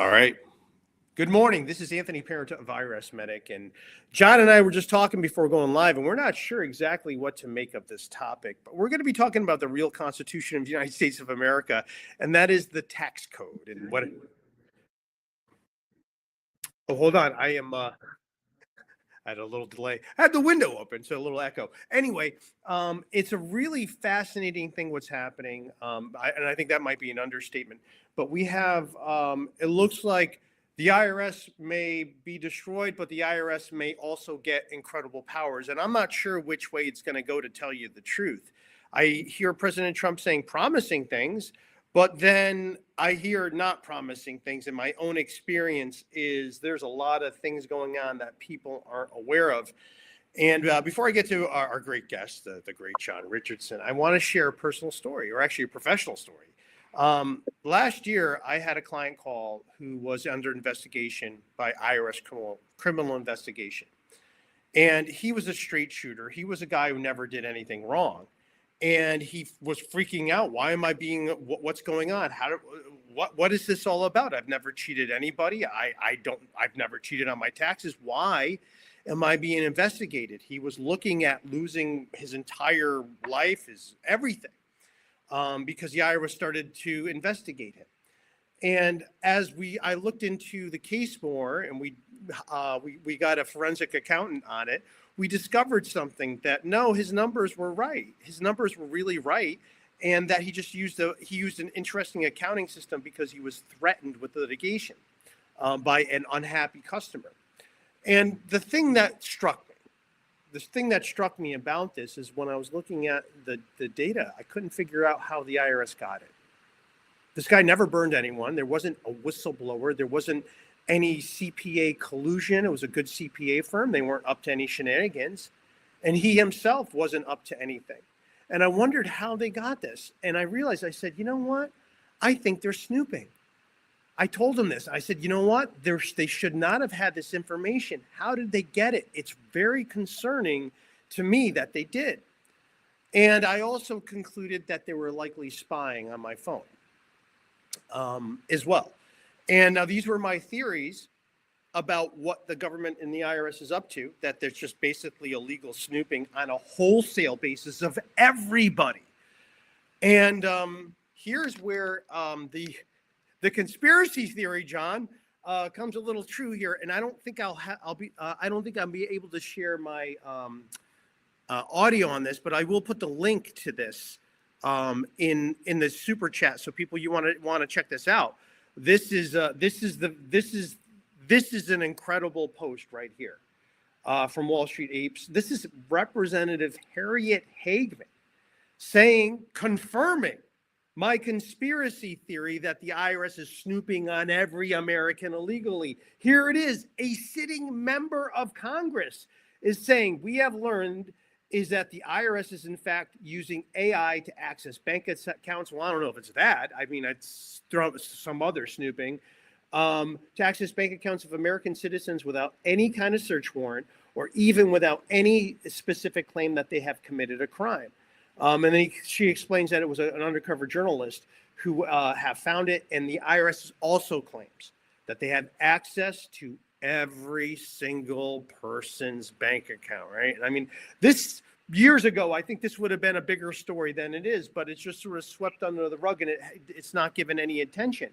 All right. Good morning. This is Anthony Parent of IRSMedic, and John and I were just talking before going live, and we're not sure exactly what to make of this topic, but we're going to be talking about the real Constitution of the United States of America, and that is the tax code. And what? Oh, hold on. I had a little delay. I had the window open, so a little echo. Anyway, it's a really fascinating thing what's happening, and I think that might be an understatement. But we have, it looks like the IRS may be destroyed, but the IRS may also get incredible powers. And I'm not sure which way it's going to go, to tell you the truth. I hear President Trump saying promising things, but then I hear not promising things. And my own experience is there's a lot of things going on that people aren't aware of. And before I get to our great guest, the great John Richardson, I want to share a personal story, or actually a professional story. Last year, I had a client call who was under investigation by IRS criminal investigation. And he was a straight shooter. He was a guy who never did anything wrong. And he was freaking out. Why am I being, what's going on? What is this all about? I've never cheated anybody. I've never cheated on my taxes. Why am I being investigated? He was looking at losing his entire life, his everything. Because the IRS started to investigate him. And as I looked into the case more, and we got a forensic accountant on it, we discovered something that no, his numbers were right. His numbers were really right, and that he just used an interesting accounting system because he was threatened with litigation by an unhappy customer. And the thing that struck me about this is when I was looking at the data, I couldn't figure out how the IRS got it. This guy never burned anyone. There wasn't a whistleblower. There wasn't any CPA collusion. It was a good CPA firm. They weren't up to any shenanigans. And he himself wasn't up to anything. And I wondered how they got this. And I realized, I said, you know what? I think they're snooping. I told him this. I said, you know what? They should not have had this information. How did they get it? It's very concerning to me that they did. And I also concluded that they were likely spying on my phone as well. And now these were my theories about what the government and the IRS is up to, that there's just basically illegal snooping on a wholesale basis of everybody. And here's where the conspiracy theory, John, comes a little true here, and I don't think I'll be able to share my audio on this, but I will put the link to this in the super chat, so people you want to check this out. This is an incredible post right here from Wall Street Apes. This is Representative Harriet Hageman confirming my conspiracy theory that the IRS is snooping on every American illegally. Here it is. A sitting member of Congress is saying, we have learned is that the IRS is in fact using AI to access bank accounts. Well, I don't know if it's that. I mean, it's some other snooping to access bank accounts of American citizens without any kind of search warrant, or even without any specific claim that they have committed a crime. And then she explains that it was an undercover journalist who have found it. And the IRS also claims that they have access to every single person's bank account, right? I mean, this years ago, I think this would have been a bigger story than it is, but it's just sort of swept under the rug, and it's not given any attention.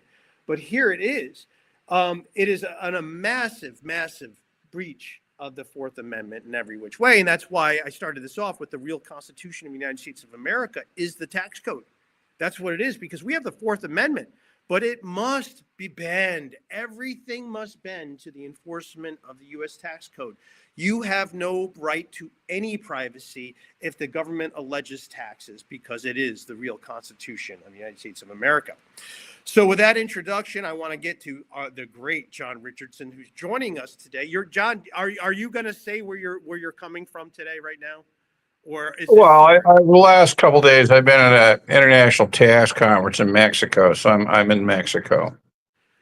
But here it is. It is a massive, massive breach of the Fourth Amendment in every which way. And that's why I started this off with the real Constitution of the United States of America is the tax code. That's what it is, because we have the Fourth Amendment, but it must be bend. Everything must bend to the enforcement of the U.S. tax code. You have no right to any privacy if the government alleges taxes, because it is the real Constitution of the United States of America. So with that introduction, I want to get to the great John Richardson, who's joining us today. John, are you going to say where you're coming from today, right now? Or is the last couple of days I've been at an international tax conference in Mexico, so I'm in Mexico.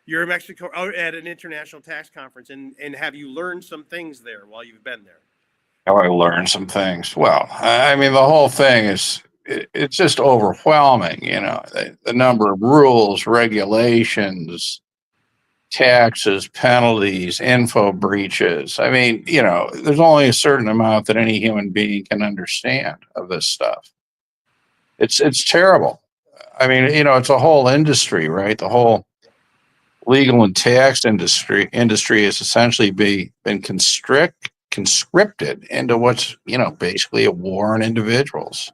You're in Mexico at an international tax conference, and have you learned some things there while you've been there? How I learned some things. Well, I mean, the whole thing is it's just overwhelming. You know, the number of rules, regulations, taxes, penalties, info breaches. I mean, there's only a certain amount that any human being can understand of this stuff. It's terrible. I mean, it's a whole industry, right? The whole legal and tax industry has essentially been conscripted into what's, basically a war on individuals.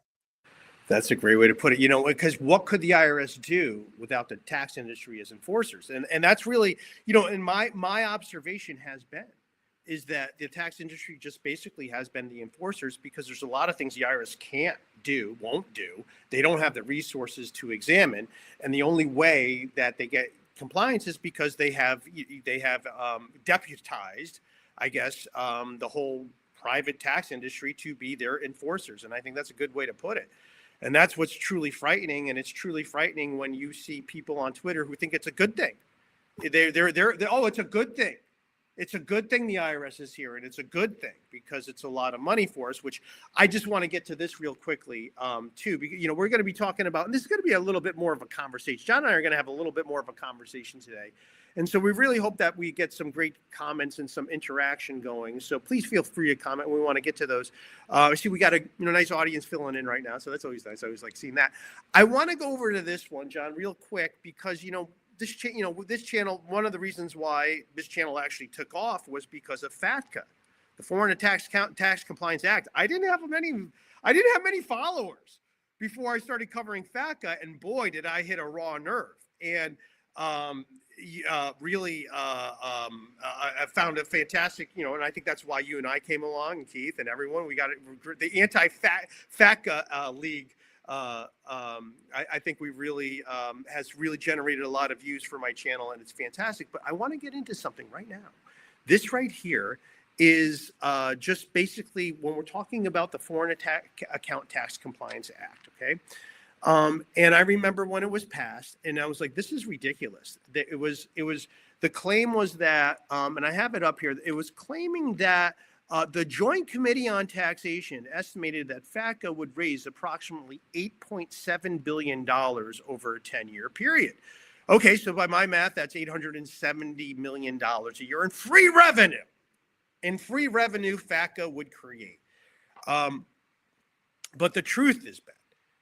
That's a great way to put it. Because what could the IRS do without the tax industry as enforcers? And that's really, and my observation has been is that the tax industry just basically has been the enforcers, because there's a lot of things the IRS can't do, won't do. They don't have the resources to examine, and the only way that they get compliance is because they have deputized, I guess, the whole private tax industry to be their enforcers. And I think that's a good way to put it. And that's what's truly frightening. And it's truly frightening when you see people on Twitter who think it's a good thing. They're oh, it's a good thing. It's a good thing the IRS is here, and it's a good thing because it's a lot of money for us, which I just want to get to this real quickly, too, because, we're going to be talking about, and this is going to be a little bit more of a conversation. John and I are going to have a little bit more of a conversation today. And so we really hope that we get some great comments and some interaction going. So please feel free to comment. We want to get to those. See, we got a nice audience filling in right now. So that's always nice. I always like seeing that. I want to go over to this one, John, real quick, because, this channel, one of the reasons why this channel actually took off was because of FATCA, the Foreign Tax Compliance Act. I didn't have many followers before I started covering FATCA, and boy, did I hit a raw nerve. And really, I found it fantastic, and I think that's why you and I came along, and Keith and everyone. We got it, the anti-FATCA League. I think we really has really generated a lot of views for my channel, and it's fantastic. But I want to get into something right now. This right here is just basically when we're talking about the Foreign Account Tax Compliance Act, okay? And I remember when it was passed, and I was like, this is ridiculous. It was the claim was that, and I have it up here, it was claiming that the Joint Committee on Taxation estimated that FATCA would raise approximately $8.7 billion over a 10-year period. Okay, so by my math, that's $870 million a year in free revenue. FATCA would create. But the truth is bad.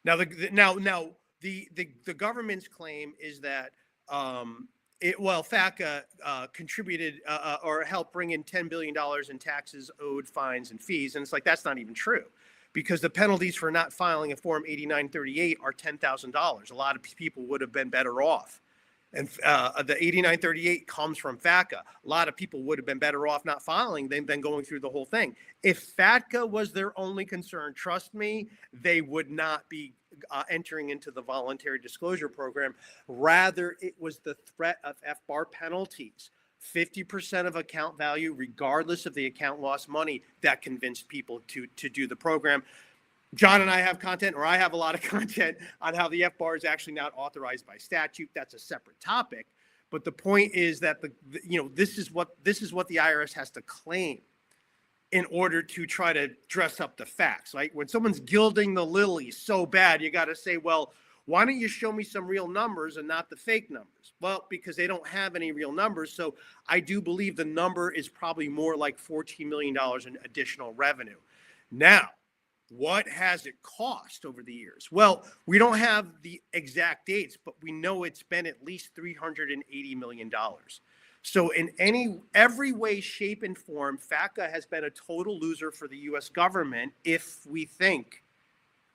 Now, the government's claim is that FATCA contributed or helped bring in $10 billion in taxes owed, fines, and fees. And it's like, that's not even true, because the penalties for not filing a Form 8938 are $10,000. A lot of people would have been better off. And the 8938 comes from FATCA. A lot of people would have been better off not filing than going through the whole thing. If FATCA was their only concern, trust me, they would not be entering into the voluntary disclosure program. Rather, it was the threat of FBAR penalties, 50% of account value, regardless of the account lost money, that convinced people to do the program. John and I have content, or I have a lot of content on how the FBAR is actually not authorized by statute. That's a separate topic. But the point is that this is what the IRS has to claim in order to try to dress up the facts. Right? When someone's gilding the lily so bad, you got to say, well, why don't you show me some real numbers and not the fake numbers? Well, because they don't have any real numbers. So I do believe the number is probably more like $14 million in additional revenue. Now, what has it cost over the years? Well, we don't have the exact dates, but we know it's been at least $380 million. So in every way, shape, and form, FATCA has been a total loser for the U.S. government if we think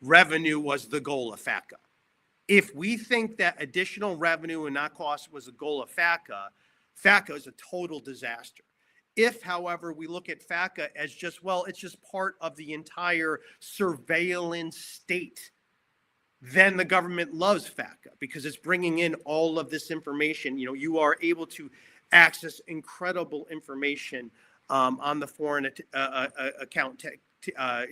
revenue was the goal of FATCA. If we think that additional revenue and not cost was the goal of FATCA, FATCA is a total disaster. If, however, we look at FATCA as just, it's just part of the entire surveillance state, then the government loves FATCA because it's bringing in all of this information. You are able to access incredible information on the Foreign Account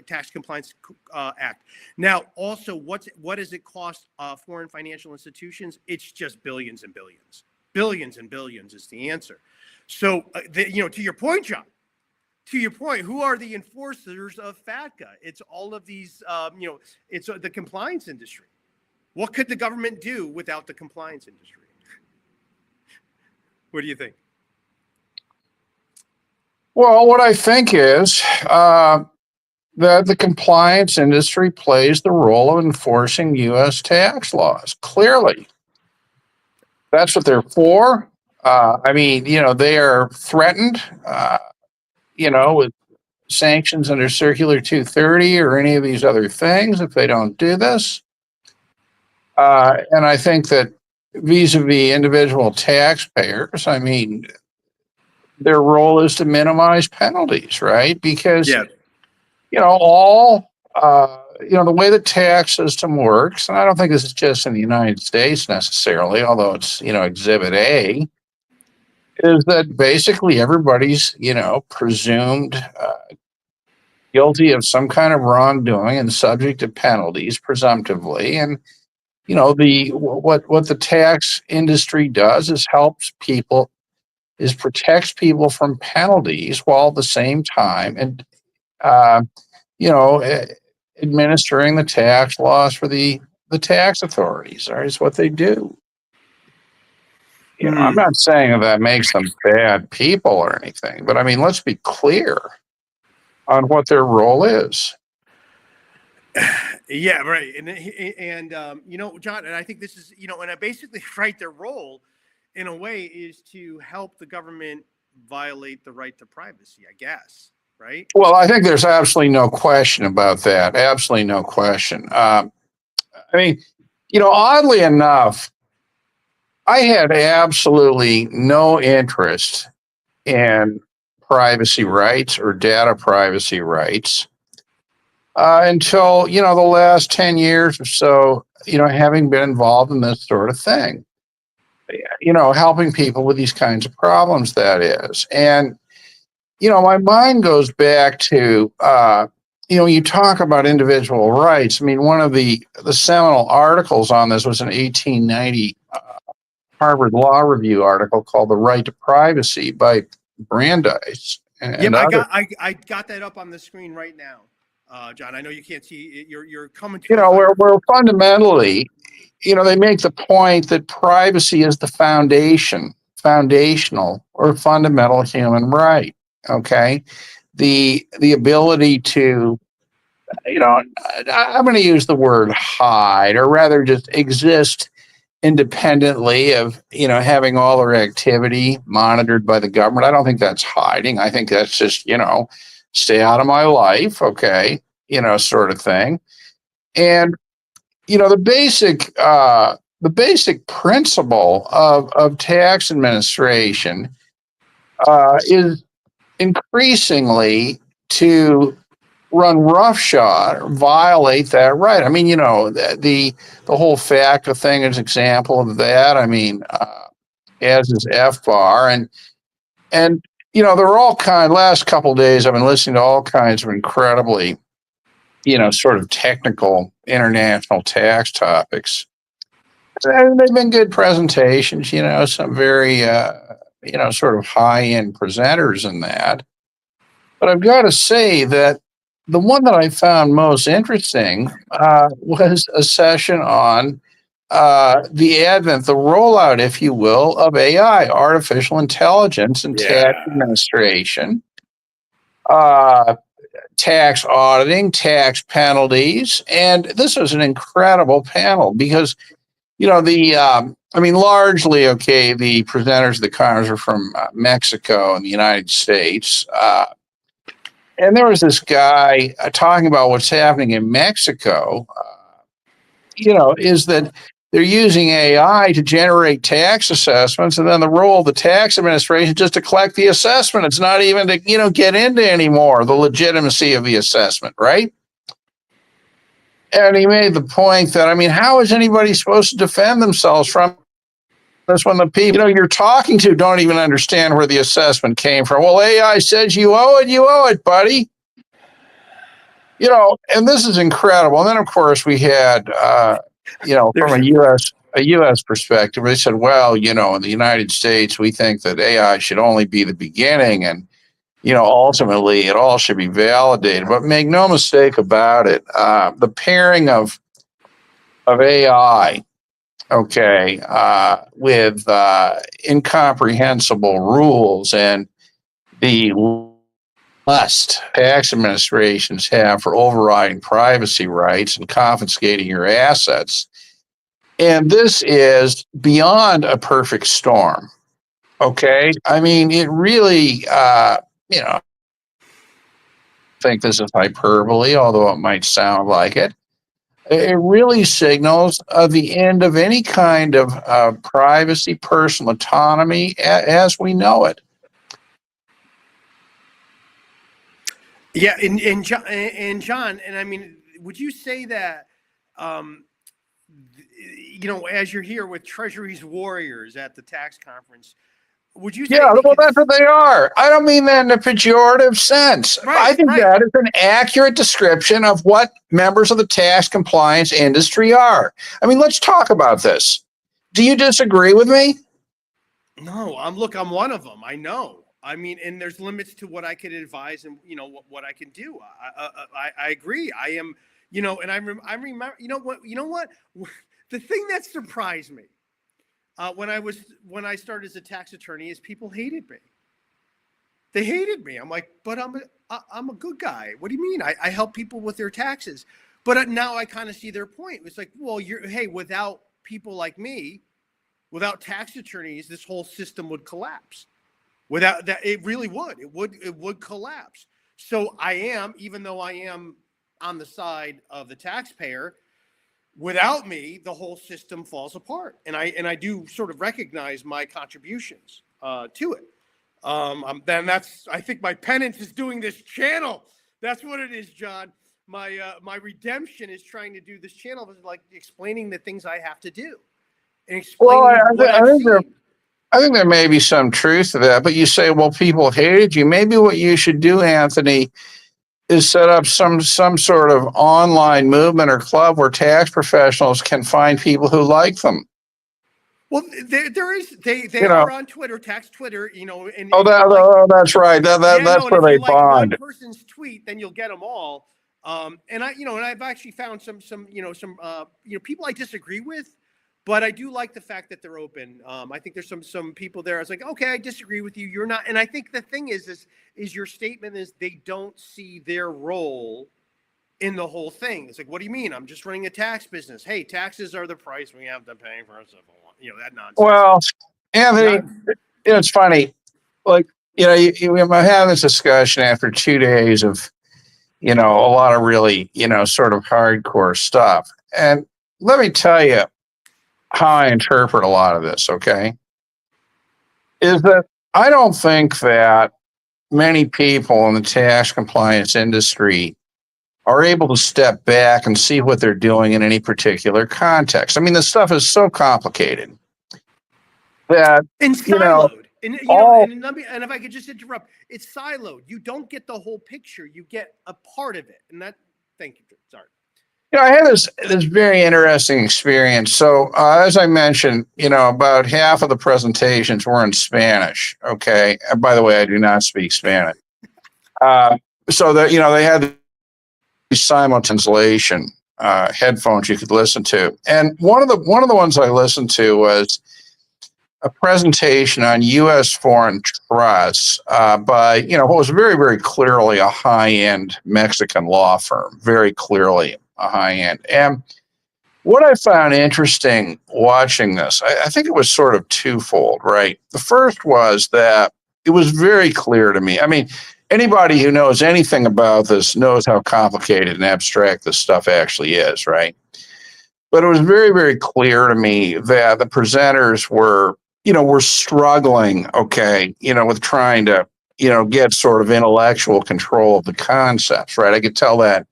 Tax Compliance Act. Now, also, what does it cost foreign financial institutions? It's just billions and billions. Billions and billions is the answer. So, to your point, John, who are the enforcers of FATCA? It's all of these, it's the compliance industry. What could the government do without the compliance industry? What do you think? Well, what I think is that the compliance industry plays the role of enforcing U.S. tax laws. Clearly, that's what they're for. I mean, they are threatened, with sanctions under Circular 230 or any of these other things if they don't do this. And I think that vis-a-vis individual taxpayers, I mean, their role is to minimize penalties, right? Because, Yeah. the way the tax system works, and I don't think this is just in the United States necessarily, although it's, Exhibit A, is that basically everybody's, presumed guilty of some kind of wrongdoing and subject to penalties presumptively. And, what the tax industry does is protects people from penalties while at the same time and administering the tax laws for the tax authorities. Right, is what they do. I'm not saying that makes them bad people or anything, but I mean, let's be clear on what their role is. Yeah, right. And John, and I think this is, and I basically right, their role in a way is to help the government violate the right to privacy, I guess. Right. Well, I think there's absolutely no question about that. Absolutely no question. I mean, oddly enough, I had absolutely no interest in privacy rights or data privacy rights until, the last 10 years or so, having been involved in this sort of thing, helping people with these kinds of problems, that is. And, my mind goes back to, you talk about individual rights. I mean, one of the seminal articles on this was an 1890 Harvard Law Review article called "The Right to Privacy" by Brandeis. I got that up on the screen right now, John. I know you can't see it. You're coming to. Where fundamentally, they make the point that privacy is the foundational or fundamental human right. Okay, the ability to, I'm going to use the word hide, or rather just exist independently of, having all their activity monitored by the government. I don't think that's hiding. I think that's just, stay out of my life. Okay. Sort of thing. And, the basic principle of tax administration is increasingly to run roughshod or violate that right. I mean, the whole FATCA thing is an example of that. I mean, as is FBAR, and there are all kinds. Last couple of days, I've been listening to all kinds of incredibly, sort of technical international tax topics. And they've been good presentations. Some very, sort of high-end presenters in that. But I've got to say that the one that I found most interesting was a session on the rollout, if you will, of AI, artificial intelligence, and tax administration, tax auditing, tax penalties. And this was an incredible panel because, largely, the presenters of the conference are from Mexico and the United States. And there was this guy talking about what's happening in Mexico, is that they're using AI to generate tax assessments, and then the role of the tax administration is just to collect the assessment. It's not even to, get into anymore the legitimacy of the assessment, right? And he made the point that, how is anybody supposed to defend themselves from this when the people, you're talking to don't even understand where the assessment came from? Well, AI says you owe it, buddy. And this is incredible. And then, of course, we had, from a U.S. perspective, they said, well, in the United States, we think that AI should only be the beginning, and ultimately it all should be validated. But make no mistake about it, the pairing of AI okay, with incomprehensible rules and the lust tax administrations have for overriding privacy rights and confiscating your assets. And this is beyond a perfect storm. Okay. I mean, it really, I think this is hyperbole, although it might sound like it. It really signals the end of any kind of privacy, personal autonomy as we know it. Yeah, and John, and I mean, would you say that, as you're here with Treasury's warriors at the tax conference, would you say Yeah, well, that's what they are. I don't mean that in a pejorative sense. I think that is an accurate description of what members of the tax compliance industry are. I mean, let's talk about this. Do you disagree with me? No, I'm one of them. I know. I mean, and there's limits to what I could advise and what I can do. I agree. I am, and I remember, the thing that surprised me when I started as a tax attorney is people hated me. They hated me. I'm like, but I'm a good guy. What do you mean? I help people with their taxes. But now I kind of see their point. It's like, well, without people like me, without tax attorneys, this whole system would collapse. Without that, it really would. It would collapse. So even though I am on the side of the taxpayer, without me, the whole system falls apart. And I do sort of recognize my contributions to it. Then I think my penance is doing this channel. That's what it is, John. My redemption is trying to do this channel, like explaining the things I have to do and explaining what I've seen. I think there may be some truth to that, but you say, well, people hated you. Maybe what you should do, Anthony, is set up some sort of online movement or club where tax professionals can find people who like them. Well, there is. They are on Twitter, tax Twitter. And that's right. That's where they bond. One person's tweet, then you'll get them all. And I've actually found some people I disagree with. But I do like the fact that they're open. I think there's some people there. I was like, okay, I disagree with you. You're not. And I think the thing is your statement is they don't see their role in the whole thing. It's like, what do you mean? I'm just running a tax business. Hey, taxes are the price we have to pay for a civil one. That nonsense. Well, Anthony, it's funny. Like, I'm having this discussion after 2 days of, a lot of really, sort of hardcore stuff. And let me tell you how I interpret a lot of this, okay, is that I don't think that many people in the tax compliance industry are able to step back and see what they're doing in any particular context. I mean, this stuff is so complicated that, and siloed. And if I could just interrupt, it's siloed. You don't get the whole picture. You get a part of it. And thank you. Sorry. I had this very interesting experience. So as I mentioned, about half of the presentations were in Spanish. Okay. And by the way, I do not speak Spanish. So that, they had these simultaneous translation headphones you could listen to. And one of the ones I listened to was a presentation on U.S. foreign trusts by, what was very, very clearly a high-end Mexican law firm, very clearly a high end. And what I found interesting watching this, I think it was sort of twofold, right? The first was that it was very clear to me. I mean, anybody who knows anything about this knows how complicated and abstract this stuff actually is, right? But it was very, very clear to me that the presenters were struggling, okay, with trying to, get sort of intellectual control of the concepts, right? I could tell that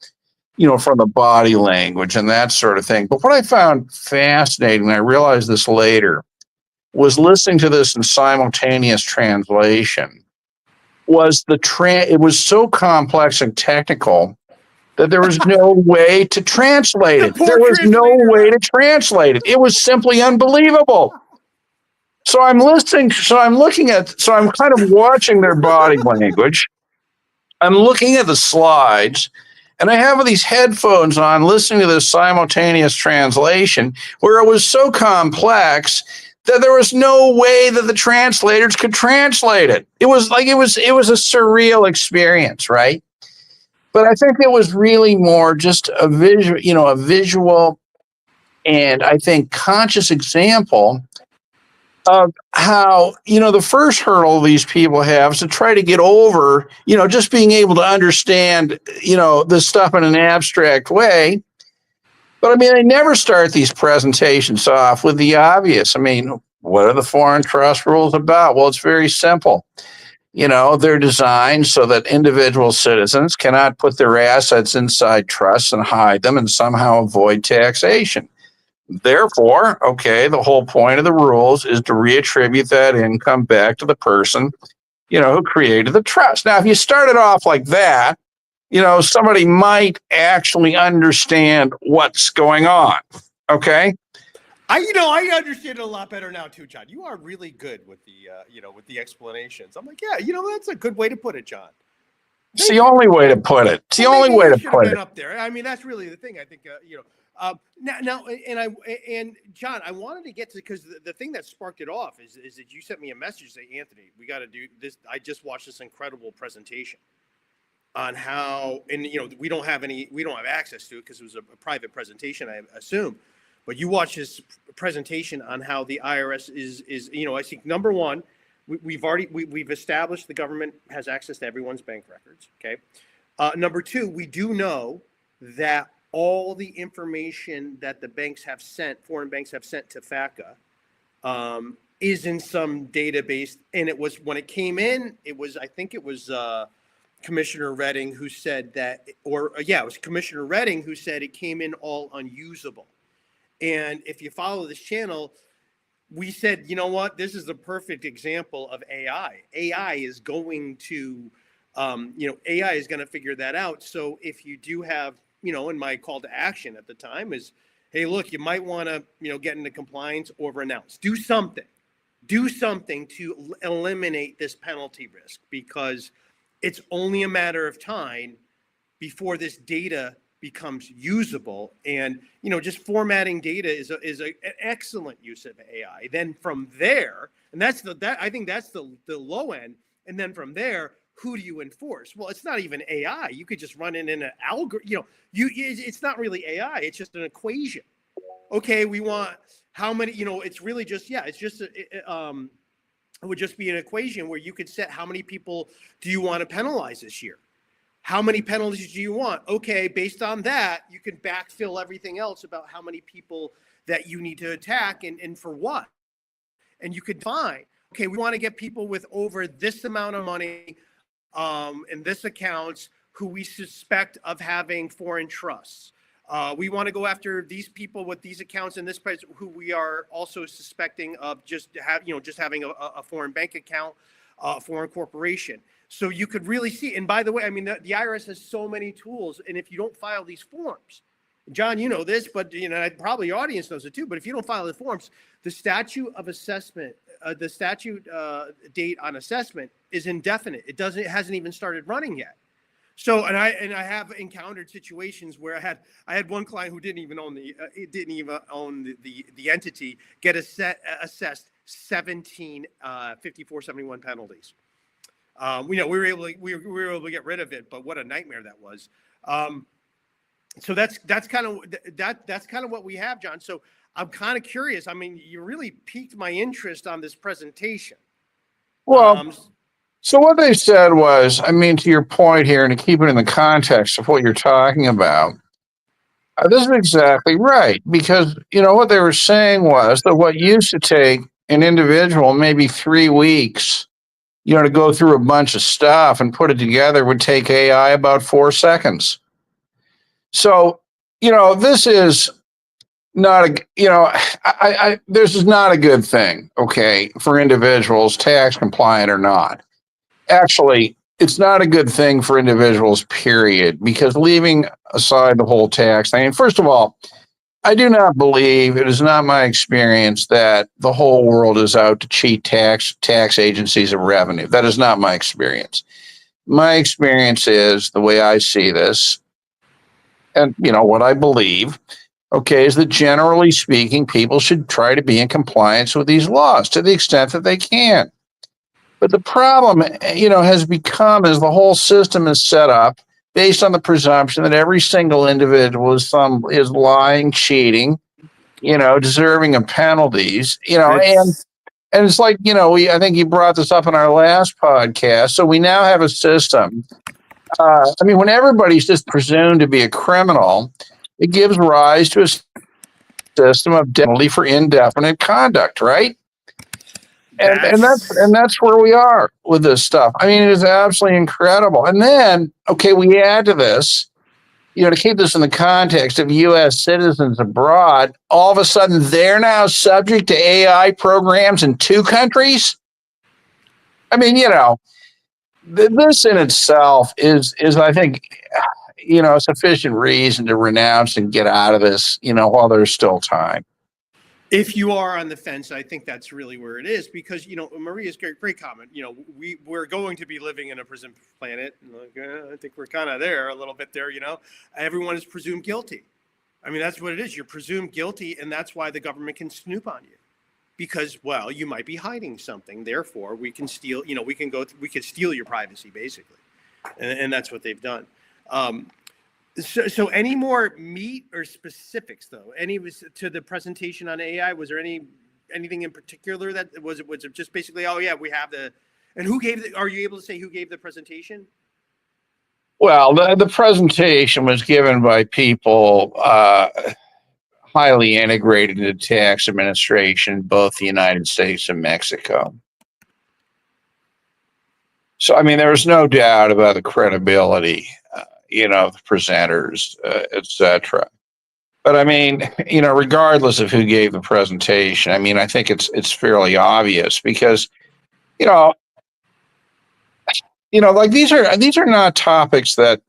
from the body language and that sort of thing. But what I found fascinating, and I realized this later, was listening to this in simultaneous translation, was it was so complex and technical that there was no way to translate it. There was no way to translate it. It was simply unbelievable. So I'm listening, so I'm kind of watching their body language. I'm looking at the slides. And I have these headphones on listening to this simultaneous translation where it was so complex that there was no way that the translators could translate it. It was a surreal experience, right? But I think it was really more just a visual and I think conscious example of how, the first hurdle these people have is to try to get over, just being able to understand, this stuff in an abstract way. But I mean, I never start these presentations off with the obvious. I mean, what are the foreign trust rules about? Well, it's very simple. They're designed so that individual citizens cannot put their assets inside trusts and hide them and somehow avoid taxation. Therefore, okay, the whole point of the rules is to reattribute that income back to the person, who created the trust. Now, if you started off like that, somebody might actually understand what's going on. Okay. I understand it a lot better now too, John. You are really good with the explanations. I'm like, yeah, that's a good way to put it, John. It's the only way to put it. It's the only way to put it. Up there. I mean, that's really the thing. I think, now, and John, I wanted to get to, because the thing that sparked it off is that you sent me a message saying, Anthony, we got to do this. I just watched this incredible presentation on how, and we don't have access to it because it was a private presentation, I assume. But you watch this presentation on how the IRS is I think number one, we've established the government has access to everyone's bank records. Okay. Number two, we do know that all the information that the foreign banks have sent to FATCA, is in some database. And it was, when it came in, I think it was Commissioner Redding who said that, it was Commissioner Redding who said it came in all unusable. And if you follow this channel, we said, you know what, this is the perfect example of AI. AI is going to, AI is going to figure that out. So if you do have, and my call to action at the time is, hey, look, you might want to, get into compliance or renounce. Do something to eliminate this penalty risk, because it's only a matter of time before this data becomes usable. And just formatting data is an excellent use of AI. Then from there, and I think that's the low end. And then from there, who do you enforce? Well, it's not even AI. You could just run it in an algorithm. It's not really AI. It's just an equation. Okay, we want how many. It's really just it would just be an equation where you could set how many people do you want to penalize this year. How many penalties do you want? Okay, based on that, you can backfill everything else about how many people that you need to attack and for what. And you could find, okay, we want to get people with over this amount of money in this accounts who we suspect of having foreign trusts. We want to go after these people with these accounts in this place who we are also suspecting of just having a foreign bank account, a foreign corporation. So you could really see, and by the way, I mean, the IRS has so many tools, and if you don't file these forms, John, you know this, but probably your audience knows it too, but if you don't file the forms, the statute of assessment, the statute date on assessment is indefinite. It hasn't even started running yet. So, and I have encountered situations where I had one client who didn't even own the entity get assessed 17 5471 penalties. We were able to get rid of it, but what a nightmare that was. So that's kind of what we have, John. So I'm kind of curious. I mean, you really piqued my interest on this presentation. Well, so what they said was, I mean, to your point here, and to keep it in the context of what you're talking about, this is exactly right. Because, what they were saying was that what used to take an individual maybe 3 weeks, to go through a bunch of stuff and put it together would take AI about 4 seconds. So, this is not this is not a good thing, okay, for individuals, tax compliant or not. Actually, it's not a good thing for individuals, period, because leaving aside the whole tax thing, first of all, I do not believe, it is not my experience that the whole world is out to cheat tax agencies of revenue. That is not my experience. My experience is, the way I see this, And, what I believe, okay, is that generally speaking, people should try to be in compliance with these laws to the extent that they can. But the problem, has become as the whole system is set up based on the presumption that every single individual is lying, cheating, deserving of penalties, It's and it's like, I think you brought this up in our last podcast. So we now have a system. When everybody's just presumed to be a criminal, it gives rise to a system of penalty for indefinite conduct, right? And that's where we are with this stuff. It is absolutely incredible. And then, okay, we add to this, to keep this in the context of U.S. citizens abroad, all of a sudden they're now subject to AI programs in 2 countries. This in itself is I think, sufficient reason to renounce and get out of this, while there's still time. if you are on the fence, I think that's really where it is, because Maria's great comment. We're going to be living in a presumed planet. I think we're kind of there a little bit there. Everyone is presumed guilty. That's what it is. You're presumed guilty, and that's why the government can snoop on you, because you might be hiding something. Therefore, we can steal. We can steal your privacy, basically, and that's what they've done. So any more meat or specifics, though? To the presentation on AI? Was there anything in particular that was it just basically, oh yeah, we have and who gave are you able to say who gave the presentation? Well, the presentation was given by people highly integrated into tax administration, both the United States and Mexico. So, there was no doubt about the credibility, the presenters, etc. But regardless of who gave the presentation, I think it's fairly obvious, because, like these are not topics that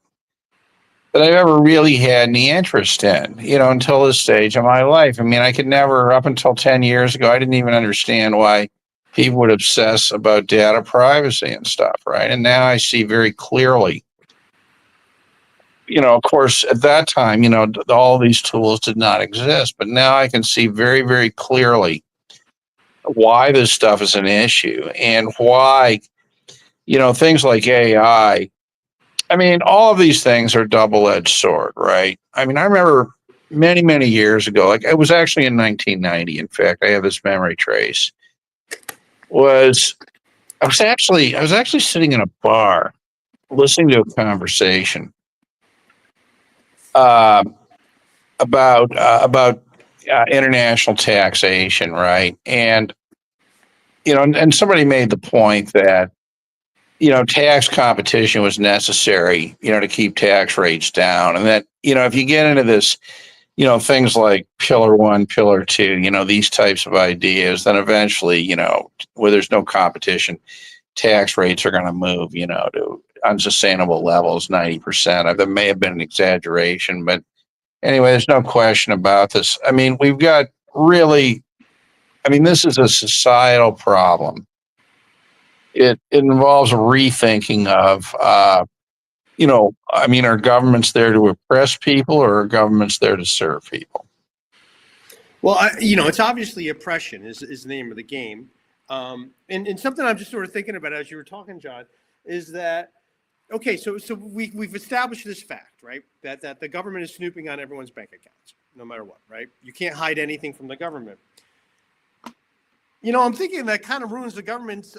I've ever really had any interest in, until this stage of my life. I could never, up until 10 years ago, I didn't even understand why people would obsess about data privacy and stuff, right? And now I see very clearly, of course, at that time, all these tools did not exist, but now I can see very, very clearly why this stuff is an issue, and why, things like AI, all of these things are double-edged sword, right? I remember many, many years ago, like it was actually in 1990. In fact, I have this memory trace. I was actually sitting in a bar listening to a conversation about international taxation, right? And and somebody made the point that tax competition was necessary, to keep tax rates down, and that if you get into this, things like Pillar 1, Pillar 2, these types of ideas, then eventually, where there's no competition, tax rates are going to move, to unsustainable levels, 90%. That may have been an exaggeration, but anyway, there's no question about this. We've got really, this is a societal problem. It involves a rethinking of, are governments there to oppress people, or are governments there to serve people? Well, it's obviously oppression is the name of the game. And something I'm just sort of thinking about as you were talking, John, is that, okay, so we've established this fact, right? That the government is snooping on everyone's bank accounts, no matter what, right? You can't hide anything from the government. I'm thinking that kind of ruins the government's,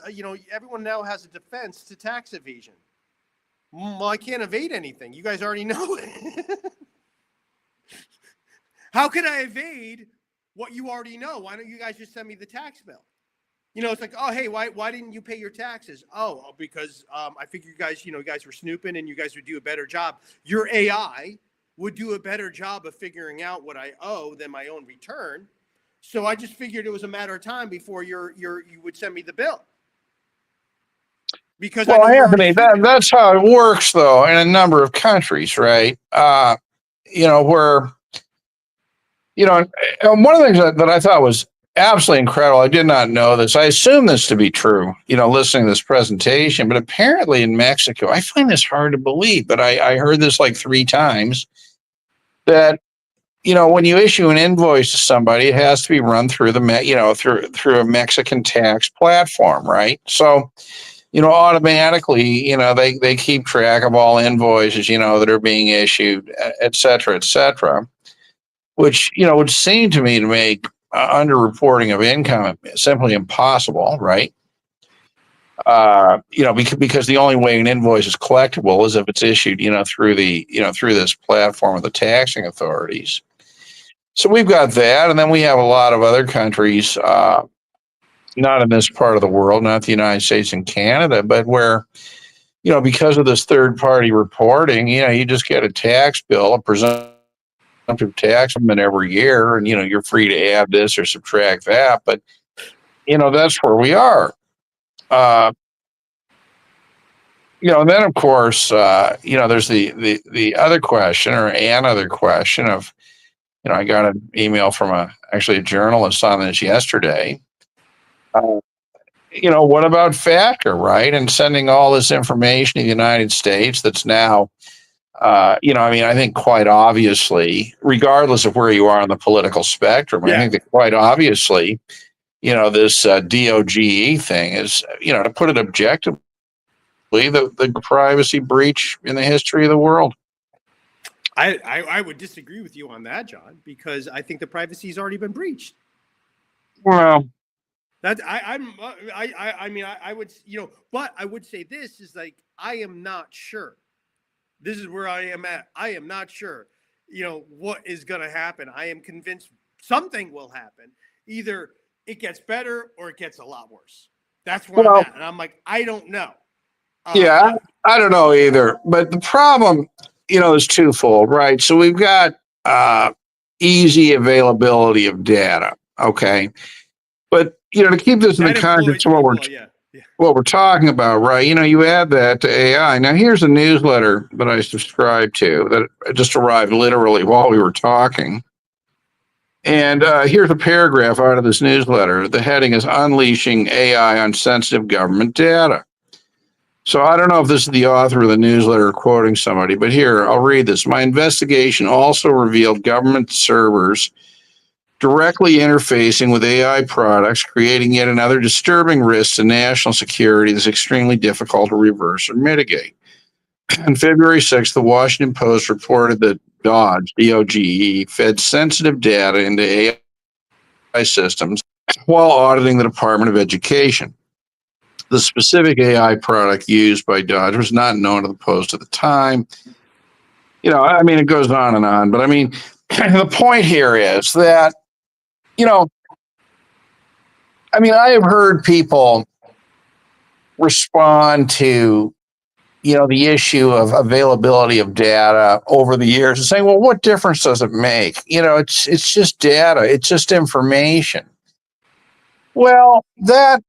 everyone now has a defense to tax evasion. Well, I can't evade anything. You guys already know it. How can I evade what you already know? Why don't you guys just send me the tax bill? It's like, oh, hey, why didn't you pay your taxes? Oh, because I figured you guys were snooping, and you guys would do a better job. Your AI would do a better job of figuring out what I owe than my own return. So I just figured it was a matter of time before you would send me the bill. Because Anthony, that's how it works, though, in a number of countries, right? Where, one of the things that I thought was absolutely incredible, I did not know this. I assume this to be true, listening to this presentation, but apparently in Mexico, I find this hard to believe, but I heard this like 3 times. that, when you issue an invoice to somebody, it has to be run through through a Mexican tax platform, right? So, automatically, they keep track of all invoices, that are being issued, et cetera, which, would seem to me to make underreporting of income simply impossible, right? Because the only way an invoice is collectible is if it's issued, through this platform of the taxing authorities. So we've got that, and then we have a lot of other countries, not in this part of the world, not the United States and Canada, but where, because of this third party reporting, you just get a tax bill, a presumptive tax payment every year, and you're free to add this or subtract that, but that's where we are. And then of course, there's the other question, or another question of, I got an email from actually a journalist on this yesterday. What about FATCA, right? And sending all this information to the United States that's now, I think quite obviously, regardless of where you are on the political spectrum, I think that quite obviously, this DOGE thing is, to put it objectively, the privacy breach in the history of the world. I would disagree with you on that, John, because I think the privacy has already been breached. Well, that I would, but I would say this is like, I am not sure. This is where I am at. I am not sure, what is going to happen. I am convinced something will happen. Either it gets better or it gets a lot worse. That's where I'm at. And I'm like, I don't know. I don't know either. But the problem, is twofold, right? So we've got easy availability of data. Okay. But, to keep this in the context of what we're talking about, right? You add that to AI. Now, here's a newsletter that I subscribe to that just arrived literally while we were talking. And here's a paragraph out of this newsletter. The heading is Unleashing AI on Sensitive Government Data. So I don't know if this is the author of the newsletter quoting somebody, but here, I'll read this. My investigation also revealed government servers directly interfacing with AI products, creating yet another disturbing risk to national security that's extremely difficult to reverse or mitigate. On February 6th, the Washington Post reported that DOGE, fed sensitive data into AI systems while auditing the Department of Education. The specific AI product used by Dodge was not known to the Post at the time. It goes on and on, but the point here is that, I have heard people respond to, the issue of availability of data over the years and saying, well, what difference does it make? It's just data. It's just information. Well, that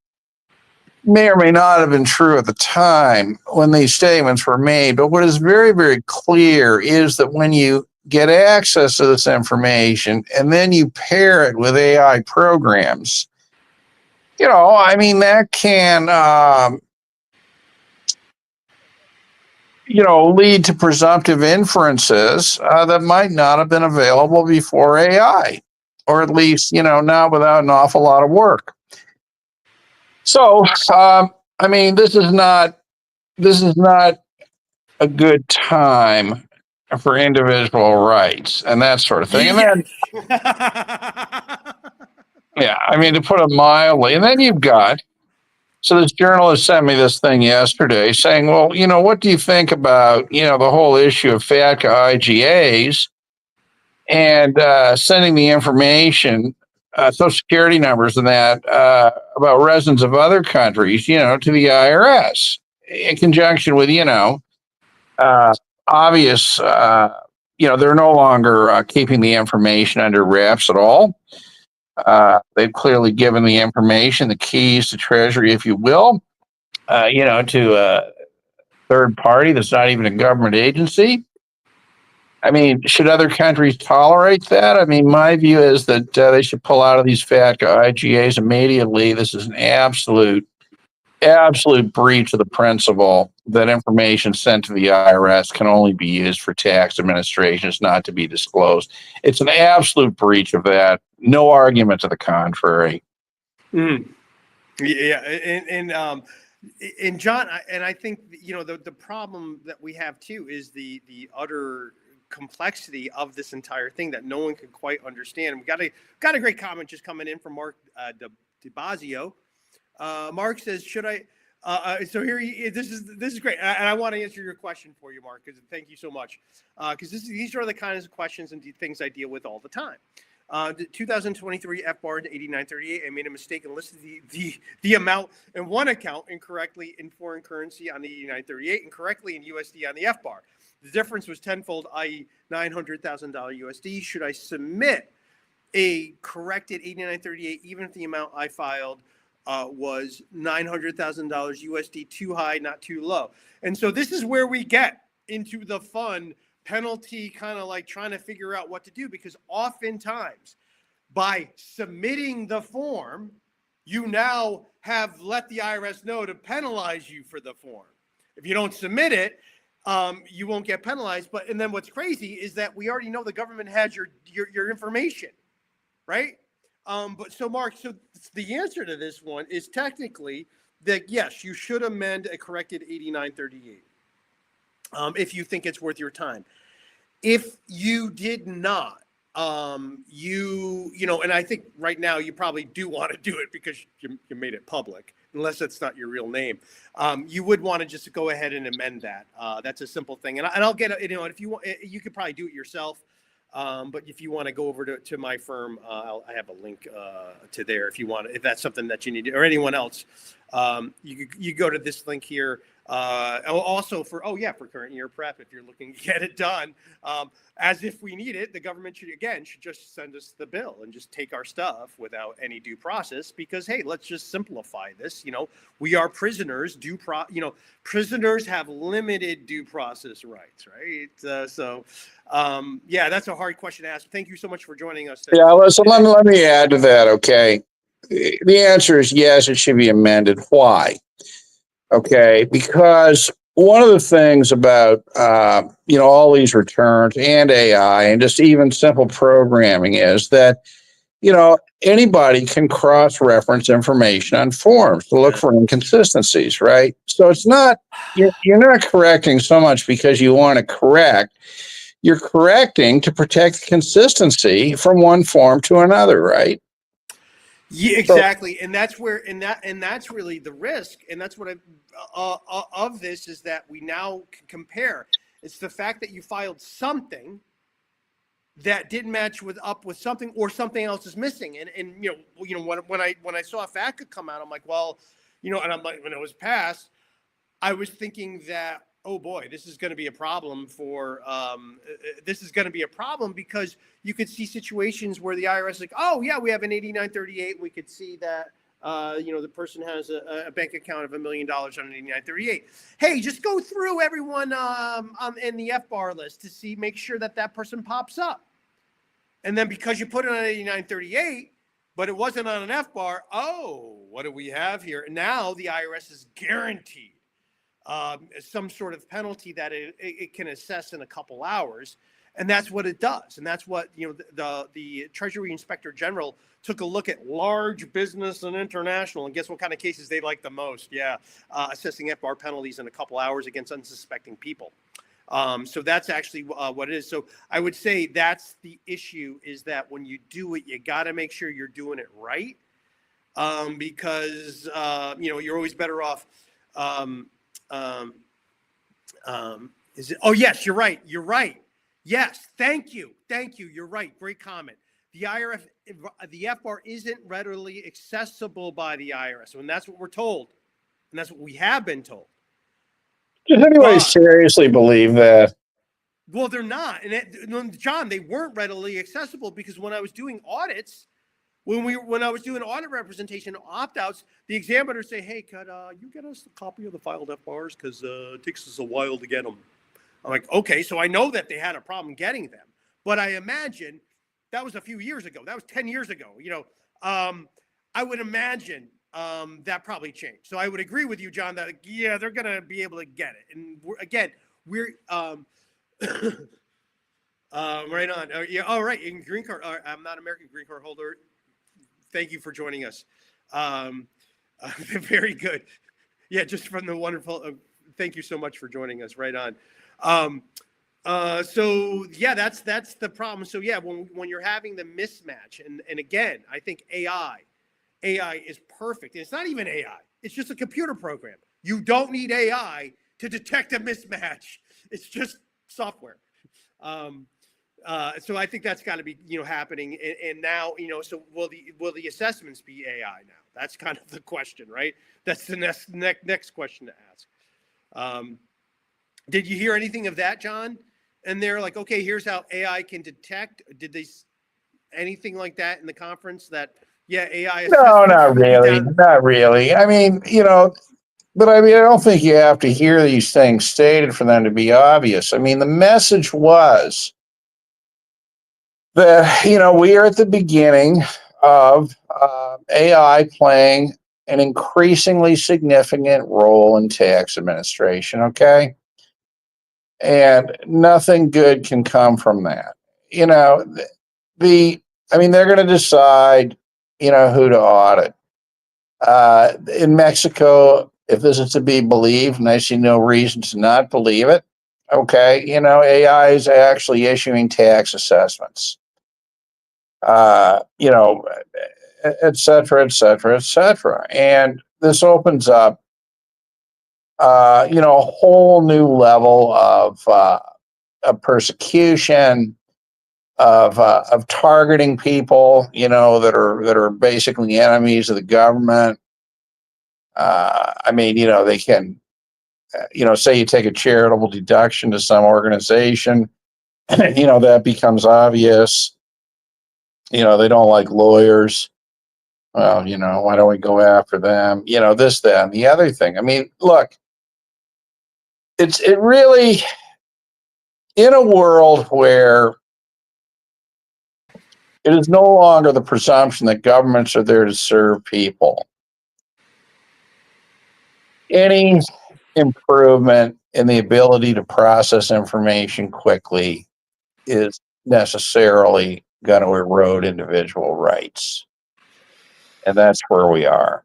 may or may not have been true at the time when these statements were made. But what is very, very clear is that when you get access to this information and then you pair it with AI programs, that can, lead to presumptive inferences that might not have been available before AI, or at least, not without an awful lot of work. So, this is not a good time for individual rights and that sort of thing. And then, to put it mildly, and then you've got, so this journalist sent me this thing yesterday saying, well, what do you think about, the whole issue of FATCA IGAs and sending the information, Social Security numbers and that, about residents of other countries, to the IRS in conjunction with, obvious, they're no longer keeping the information under wraps at all. They've clearly given the information, the keys to Treasury, if you will, to a third party that's not even a government agency. Should other countries tolerate that? My view is that they should pull out of these FATCA IGAs immediately. This is an absolute absolute breach of the principle that information sent to the IRS can only be used for tax administration, is not to be disclosed. It's an absolute breach of that. No argument to the contrary. Mm. Yeah, and John, I think the problem that we have too is the utter complexity of this entire thing that no one can quite understand. We got a great comment just coming in from Mark DeBazio. Mark says, "Should I?" So here, this is great, and I want to answer your question for you, Mark. Because thank you so much. Because these are the kinds of questions and things I deal with all the time. The 2023 FBAR to 8938, I made a mistake and listed the amount in one account incorrectly in foreign currency on the 8938 and correctly in USD on the FBAR. The difference was tenfold, i.e. $900,000 USD. Should I submit a corrected 8938 even if the amount I filed was $900,000 USD, too high, not too low? And so this is where we get into the fun penalty kind of like trying to figure out what to do, because oftentimes by submitting the form, you now have let the IRS know to penalize you for the form. If you don't submit it, you won't get penalized. And then what's crazy is that we already know the government has your information, right? But so Mark, so the answer to this one is technically that yes, you should amend a corrected 8938 if you think it's worth your time. If you did not, and I think right now you probably do want to do it because you made it public, unless that's not your real name. You would want to just go ahead and amend that. That's a simple thing, and I'll get if you want, you could probably do it yourself. But if you want to go over to my firm, I have a link to there if you want. If that's something that you need, or anyone else, you go to this link here. Also for current year prep, if you're looking to get it done, as if we need it, the government should just send us the bill and just take our stuff without any due process, because hey, let's just simplify this. We are prisoners. Prisoners have limited due process rights, right? That's a hard question to ask. Thank you so much for joining us today. Yeah, listen, let me add to that, okay? The answer is yes, it should be amended. Why? Okay, because one of the things about all these returns and AI and just even simple programming is that anybody can cross-reference information on forms to look for inconsistencies, right? So it's not you're not correcting so much because you want to correct. You're correcting to protect consistency from one form to another, right? Yeah, exactly. And that's where, and that's really the risk. And that's what of this is that we now can compare. It's the fact that you filed something that didn't match up with something, or something else is missing. And when I saw FATCA come out, I'm like, well, and I'm like, when it was passed, I was thinking that, oh boy, this is going to be a problem because you could see situations where the IRS is like, oh yeah, we have an 8938. We could see that, the person has a bank account of $1 million on an 8938. Hey, just go through everyone in the FBAR list to make sure that person pops up. And then because you put it on an 8938, but it wasn't on an FBAR, oh, what do we have here? And now the IRS is guaranteed some sort of penalty that it can assess in a couple hours. And that's what it does. And that's what, the Treasury Inspector General took a look at large business and international. And guess what kind of cases they like the most? Yeah. Assessing FBAR penalties in a couple hours against unsuspecting people. So that's actually what it is. So I would say that's the issue, is that when you do it, you got to make sure you're doing it right. Because, you're always better off. Is it? Oh, yes, you're right. You're right. Yes. Thank you. You're right. Great comment. The FBAR isn't readily accessible by the IRS. And that's what we're told. And that's what we have been told. Does anybody seriously believe that? Well, they're not. And John, they weren't readily accessible because when I was doing audits, when I was doing audit representation opt-outs, the examiners say, hey, could you get us a copy of the filed FBARs? Because it takes us a while to get them. I'm like, okay, so I know that they had a problem getting them. But I imagine that was a few years ago. That was 10 years ago. I would imagine that probably changed. So I would agree with you, John, that yeah, they're going to be able to get it. And we're right on. Yeah. All right. In green card, I'm not American green card holder. Thank you for joining us. Very good. Yeah, just from the wonderful. Thank you so much for joining us. Right on. So yeah, that's the problem. So yeah, when you're having the mismatch, and again, I think AI is perfect. It's not even AI. It's just a computer program. You don't need AI to detect a mismatch. It's just software. So I think that's got to be happening. And now so will the assessments be AI now? That's kind of the question, right? That's the next question to ask. Did you hear anything of that, John? And they're like, okay, here's how AI can detect. Did they anything like that in the conference? That yeah, AI. No, not really, not really. I mean, but I mean, I don't think you have to hear these things stated for them to be obvious. I mean, the message was that we are at the beginning of AI playing an increasingly significant role in tax administration. Okay. And nothing good can come from that. I mean, they're going to decide, who to audit. In Mexico, if this is to be believed, and I see no reason to not believe it, okay, AI is actually issuing tax assessments, et cetera, et cetera, et cetera. And this opens up a whole new level of persecution, of targeting people, that are basically enemies of the government. I mean, they can, say you take a charitable deduction to some organization, that becomes obvious. They don't like lawyers. Well, why don't we go after them? This, that, and the other thing. I mean, look, it really, in a world where it is no longer the presumption that governments are there to serve people, any improvement in the ability to process information quickly is necessarily going to erode individual rights. And that's where we are.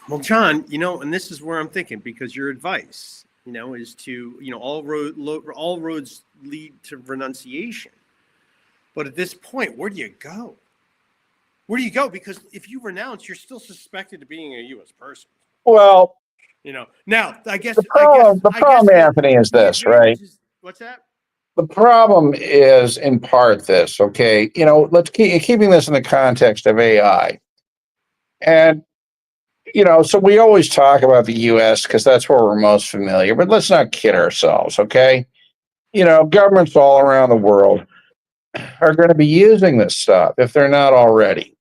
Well, John, and this is where I'm thinking, because your advice, is to, all roads lead to renunciation. But at this point, where do you go? Where do you go? Because if you renounce, you're still suspected of being a U.S. person. Well, now I guess the problem, Anthony, is this, right? What's that? The problem is in part this, okay? Let's keeping this in the context of AI. And, so we always talk about the US because that's where we're most familiar, but let's not kid ourselves, okay? Governments all around the world are going to be using this stuff if they're not already.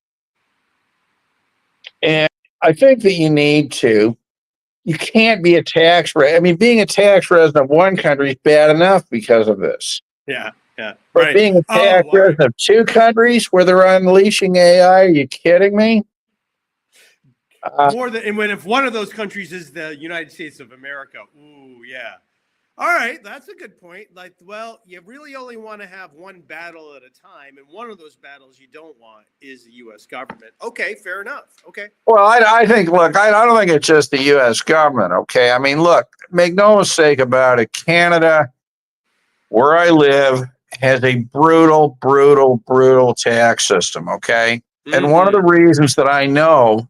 And I think that you can't be a I mean, being a tax resident of one country is bad enough because of this. Yeah, But right. being a tax resident of two countries where they're unleashing AI, are you kidding me? More than, and if one of those countries is the United States of America, ooh, yeah. All right, that's a good point. Like, well, you really only want to have one battle at a time, and one of those battles you don't want is the U.S. government. Okay, fair enough. Okay. Well, I think, look, I don't think it's just the U.S. government, okay? I mean, look, make no mistake about it, Canada, where I live, has a brutal, brutal, brutal tax system, okay? Mm-hmm. And one of the reasons that I know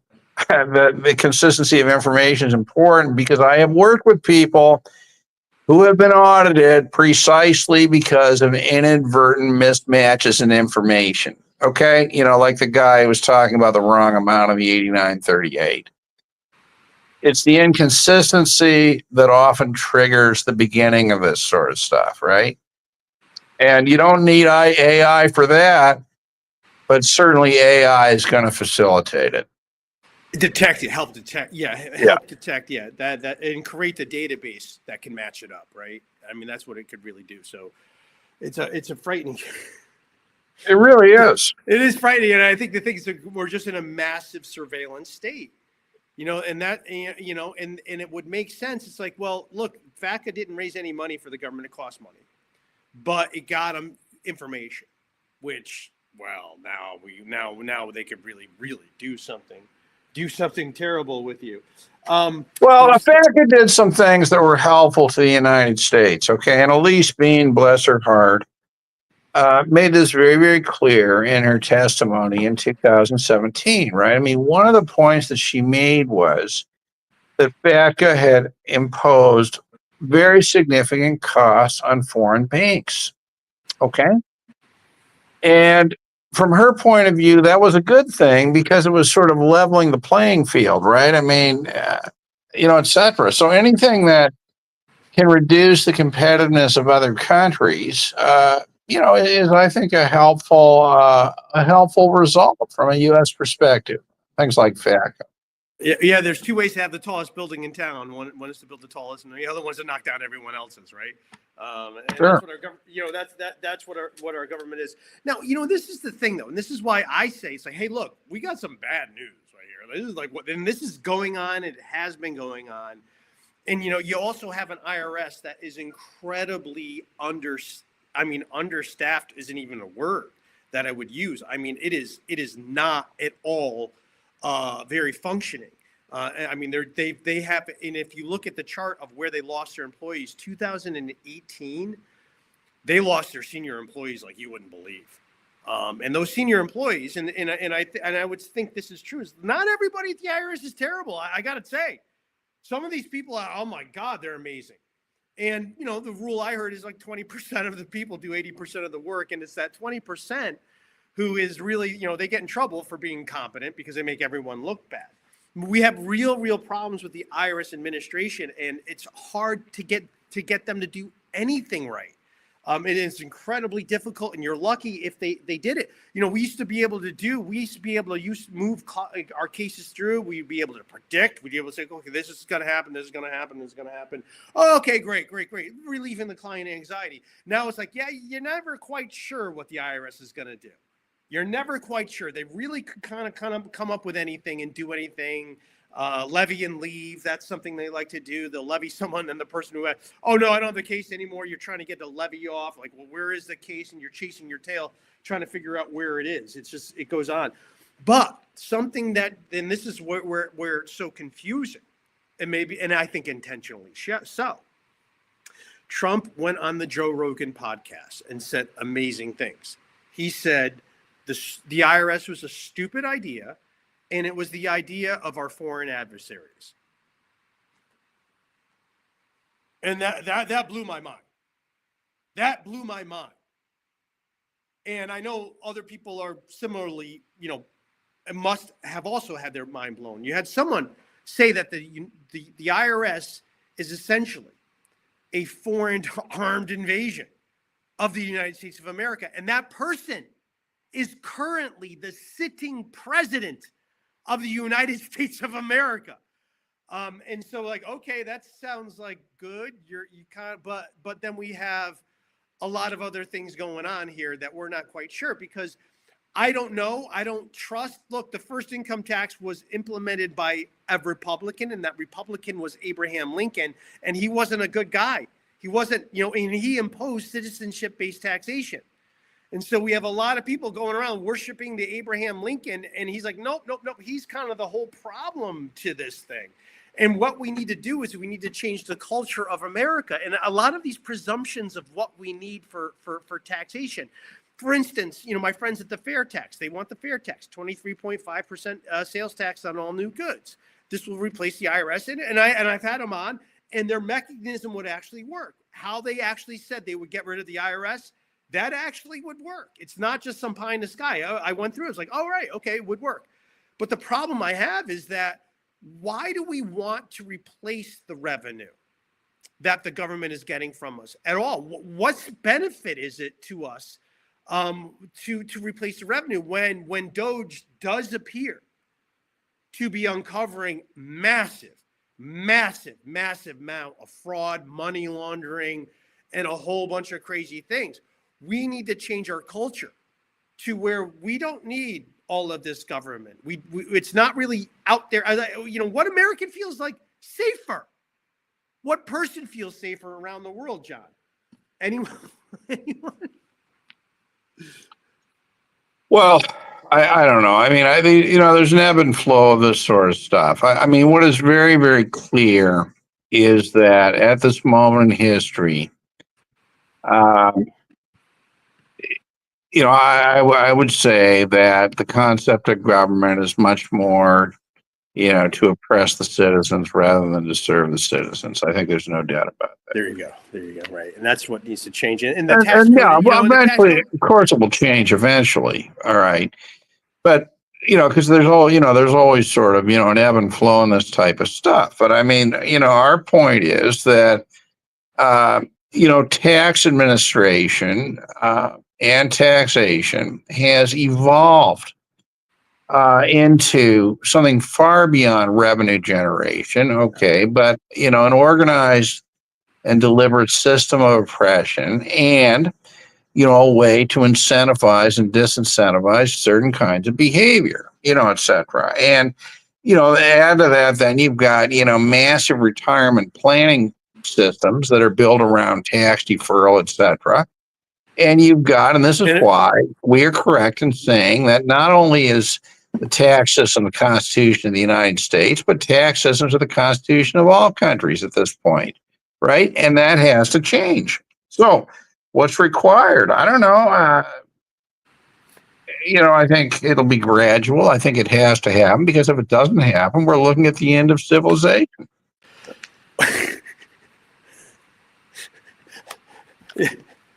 that the consistency of information is important because I have worked with people who have been audited precisely because of inadvertent mismatches in information. Okay, like the guy who was talking about the wrong amount of the 8938. It's the inconsistency that often triggers the beginning of this sort of stuff, right? And you don't need AI for that, but certainly AI is going to facilitate it. Detect it, help detect, detect, that and create the database that can match it up, right? I mean, that's what it could really do. So it's a frightening. It really is. It is frightening, and I think the thing is that we're just in a massive surveillance state. And that, and it would make sense. It's like, well, look, FATCA didn't raise any money for the government. It cost money, but it got them information, which, well, now they could really do something terrible with you. Well, FATCA did some things that were helpful to the United States. Okay, and Elise Bean, bless her heart, made this very, very clear in her testimony in 2017, right? I mean, one of the points that she made was that FATCA had imposed very significant costs on foreign banks, okay? And from her point of view, that was a good thing because it was sort of leveling the playing field, right? I mean, et cetera. So anything that can reduce the competitiveness of other countries, is I think a helpful result from a U.S. perspective. Things like FATCA. Yeah, there's two ways to have the tallest building in town. One is to build the tallest, and the other one is to knock down everyone else's, right? And sure. That's what our government is. Now, this is the thing, though, and this is why I say it's like, hey, look, we got some bad news right here. This is like and this is going on. It has been going on, and you also have an IRS that is incredibly understaffed. Isn't even a word that I would use. I mean, it is not at all very functioning. They have, and if you look at the chart of where they lost their employees, 2018, they lost their senior employees like you wouldn't believe. And those senior employees, and I would think this is true, is not everybody at the IRS is terrible. I got to say, some of these people are, oh my God, they're amazing. And the rule I heard is like 20% of the people do 80% of the work, and it's that 20% who is really, they get in trouble for being competent because they make everyone look bad. We have real problems with the IRS administration, and it's hard to get them to do anything right. It is incredibly difficult, and you're lucky if they did it. We used to be able to move our cases through. We'd be able to predict. We'd be able to say, okay, this is going to happen. This is going to happen. This is going to happen. Oh, okay, great. Relieving the client anxiety. Now it's like, yeah, you're never quite sure what the IRS is going to do. You're never quite sure. They really could kind of come up with anything and do anything. Levy and leave. That's something they like to do. They'll levy someone, and the person who, oh no, I don't have the case anymore. You're trying to get the levy off. Like, well, where is the case? And you're chasing your tail, trying to figure out where it is. It's just, it goes on. But something that, and this is where it's so confusing, and I think intentionally so. Trump went on the Joe Rogan podcast and said amazing things. He said the IRS was a stupid idea, and it was the idea of our foreign adversaries. And that blew my mind. That blew my mind. And I know other people are similarly, must have also had their mind blown. You had someone say that the IRS is essentially a foreign armed invasion of the United States of America. And that person is currently the sitting president of the United States of America. And so like, okay, that sounds like good. But then we have a lot of other things going on here that we're not quite sure, because I don't know. I don't trust. Look, the first income tax was implemented by a Republican, and that Republican was Abraham Lincoln, and he wasn't a good guy. He wasn't, and he imposed citizenship-based taxation. And so we have a lot of people going around worshiping the Abraham Lincoln, and he's like, nope. He's kind of the whole problem to this thing. And what we need to do is we need to change the culture of America. And a lot of these presumptions of what we need for taxation. For instance, my friends at the fair tax, they want the fair tax, 23.5% sales tax on all new goods. This will replace the IRS. And I've had them on, and their mechanism would actually work. How they actually said they would get rid of the IRS, that actually would work. It's not just some pie in the sky. I went through it. It's like, all right, okay, it would work. But the problem I have is that why do we want to replace the revenue that the government is getting from us at all? What benefit is it to us to replace the revenue when Doge does appear to be uncovering massive amount of fraud, money laundering, and a whole bunch of crazy things? We need to change our culture to where we don't need all of this government. It's not really out there. What American feels like safer? What person feels safer around the world, John? Anyone? Anyone? Well, I don't know. I mean, I think, there's an ebb and flow of this sort of stuff. I mean, what is very, very clear is that at this moment in history, I would say that the concept of government is much more, to oppress the citizens rather than to serve the citizens. I think there's no doubt about that. There you go. Right. And that's what needs to change. And the tax And code, well, eventually, of course, it will change eventually. All right. But, because there's always sort of, an ebb and flow in this type of stuff. But I mean, our point is that, tax administration and taxation has evolved into something far beyond revenue generation. Okay. But, an organized and deliberate system of oppression and, a way to incentivize and disincentivize certain kinds of behavior, et cetera. And, add to that, then you've got, massive retirement planning systems that are built around tax deferral, et cetera. And you've got, and this is why we are correct in saying that not only is the tax system the Constitution of the United States, but tax systems are the Constitution of all countries at this point, right? And that has to change. So, what's required? I don't know. I think it'll be gradual. I think it has to happen because if it doesn't happen, we're looking at the end of civilization.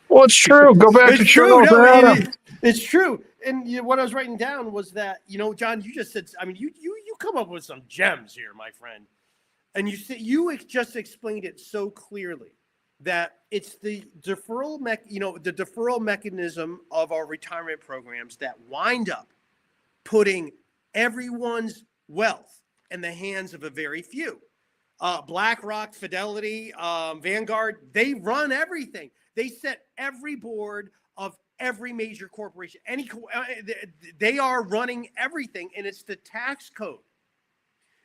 Well, it's true. Go back to Charles Adams. It's true. And what I was writing down was that, John, you just said, I mean, you come up with some gems here, my friend. And you just explained it so clearly that it's the deferral mechanism of our retirement programs that wind up putting everyone's wealth in the hands of a very few. BlackRock, Fidelity, Vanguard, they run everything. They set every board of every major corporation. They are running everything, and it's the tax code.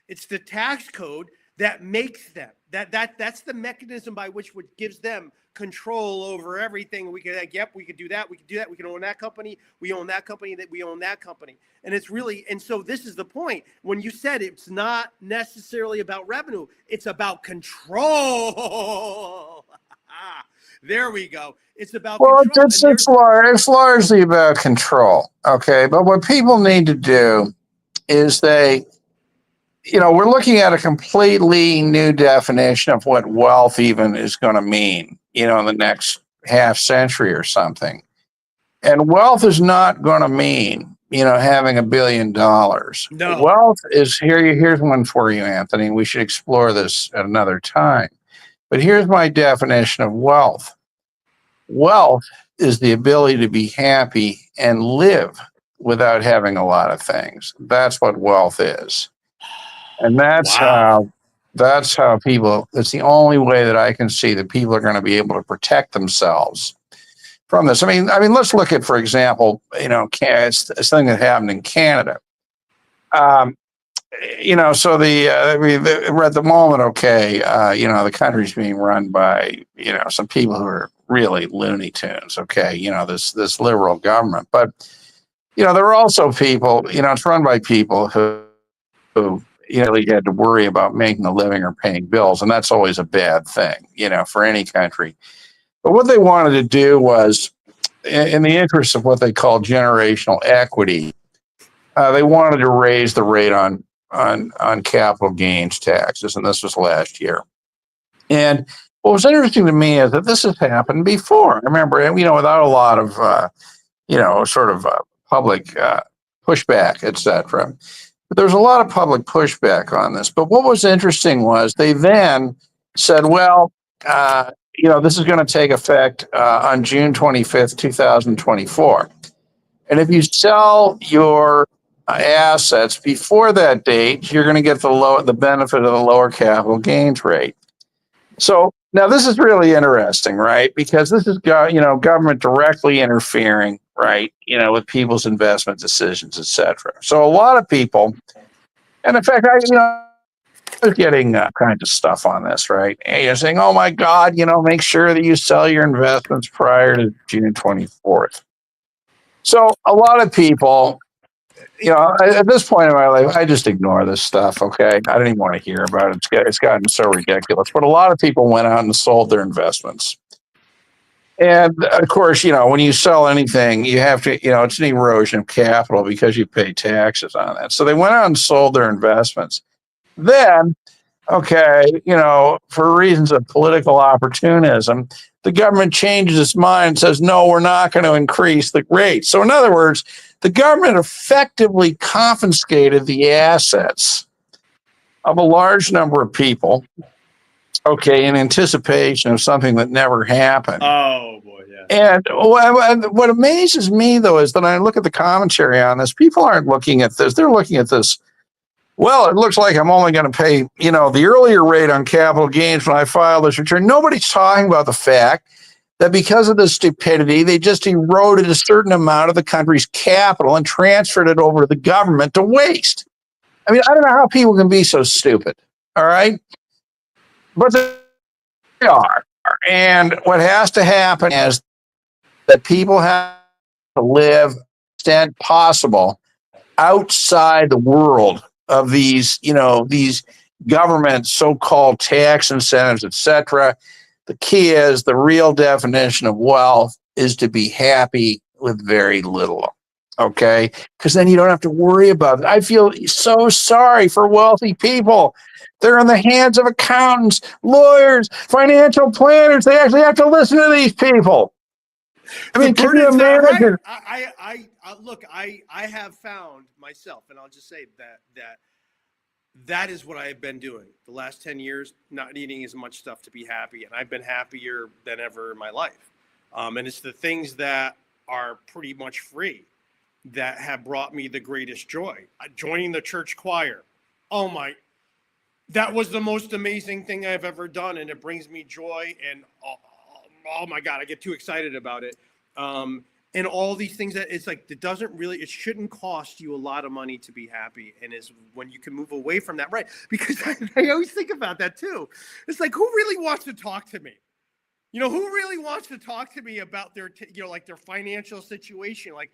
It's the tax code that makes them. That's the mechanism by which gives them control over everything. We could we could do that. We could do that. We can own that company. We own that company. That we own that company. And it's really, and so this is the point. When you said it's not necessarily about revenue, it's about control. There we go. It's about control. It's largely about control. Okay. But what people need to do is we're looking at a completely new definition of what wealth even is going to mean, in the next half century or something. And wealth is not going to mean, having $1 billion. No. Wealth is here's one for you, Anthony. We should explore this at another time. But here's my definition of wealth. Wealth is the ability to be happy and live without having a lot of things. That's what wealth is. And that's how people, it's the only way that I can see that people are going to be able to protect themselves from this. I mean, let's look at, for example, it's something that happened in Canada. So we're at the moment, the country's being run by, some people who are really Looney Tunes, this liberal government. But, there are also people, it's run by people who you had to worry about making a living or paying bills. And that's always a bad thing, for any country. But what they wanted to do was, in the interest of what they call generational equity, they wanted to raise the rate on capital gains taxes. And this was last year. And what was interesting to me is that this has happened before. I remember, without a lot of, public pushback, et cetera. But there's a lot of public pushback on this. But what was interesting was they then said, well, this is going to take effect on June 25th, 2024. And if you sell your assets before that date, you're going to get the benefit of the lower capital gains rate. So now this is really interesting, right? Because this is government directly interfering, right? With people's investment decisions, etc. So a lot of people, and in fact, I was getting kinds of stuff on this, right? And you're saying, oh my God, make sure that you sell your investments prior to June 24th. So a lot of people, at this point in my life, I just ignore this stuff. Okay. I don't even want to hear about it. It's gotten so ridiculous, but a lot of people went out and sold their investments. And of course, when you sell anything, you have to, it's an erosion of capital because you pay taxes on that. So they went out and sold their investments. Then, okay, for reasons of political opportunism, the government changes its mind and says, no, we're not going to increase the rate. So in other words, the government effectively confiscated the assets of a large number of people, okay, in anticipation of something that never happened. Oh boy, yeah. And what amazes me, though, is that I look at the commentary on this. People aren't looking at this. They're looking at this. Well, it looks like I'm only going to pay, the earlier rate on capital gains when I file this return. Nobody's talking about the fact that because of this stupidity, they just eroded a certain amount of the country's capital and transferred it over to the government to waste. I mean, I don't know how people can be so stupid. All right. But they are. And what has to happen is that people have to live, extent possible, outside the world of these, these government so-called tax incentives, etc. The key is the real definition of wealth is to be happy with very little. Okay? Because then you don't have to worry about it. I feel so sorry for wealthy people. They're in the hands of accountants, lawyers, financial planners. They actually have to listen to these people. I mean, can you imagine? I look, I have found myself, and I'll just say that is what I have been doing the last 10 years, not needing as much stuff to be happy. And I've been happier than ever in my life. And it's the things that are pretty much free that have brought me the greatest joy. Joining the church choir. That was the most amazing thing I've ever done. And it brings me joy. And oh my God, I get too excited about it. And all these things that it's like, it shouldn't cost you a lot of money to be happy. And is when you can move away from that, right? Because I always think about that too. It's like, who really wants to talk to me? Who really wants to talk to me about their, like their financial situation? Like,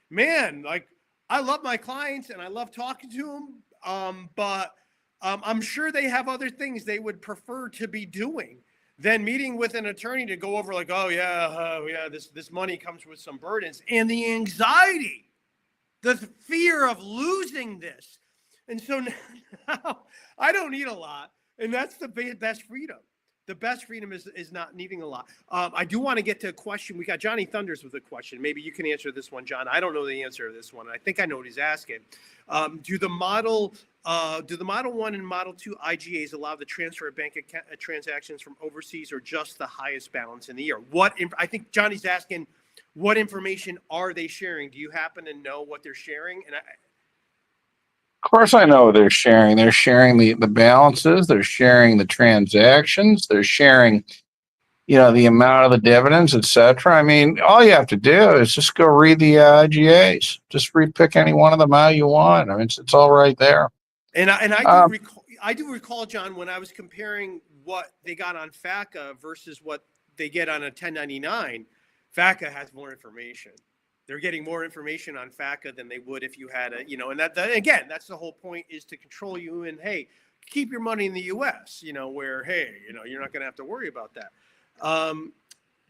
man, like I love my clients and I love talking to them. But I'm sure they have other things they would prefer to be doing than meeting with an attorney to go over like, oh yeah, this money comes with some burdens and the anxiety, the fear of losing this. And so now I don't need a lot. And that's the best freedom. The best freedom is not needing a lot. I do want to get to a question. We got Johnny Thunders with a question. Maybe you can answer this one, John. I don't know the answer to this one. I think I know what he's asking. Do the Model 1 and Model 2 IGAs allow the transfer of bank account transactions from overseas or just the highest balance in the year? I think Johnny's asking, what information are they sharing? Do you happen to know what they're sharing? And Of course, I know they're sharing. They're sharing the balances. They're sharing the transactions. They're sharing, the amount of the dividends, etc. I mean, all you have to do is just go read the IGAs. Just pick any one of them out you want. I mean, it's all right there. And I do recall, John, when I was comparing what they got on FATCA versus what they get on a 1099, FATCA has more information. They're getting more information on FATCA than they would if you had and that again, that's the whole point, is to control you and, hey, keep your money in the U.S., where, hey, you're not going to have to worry about that.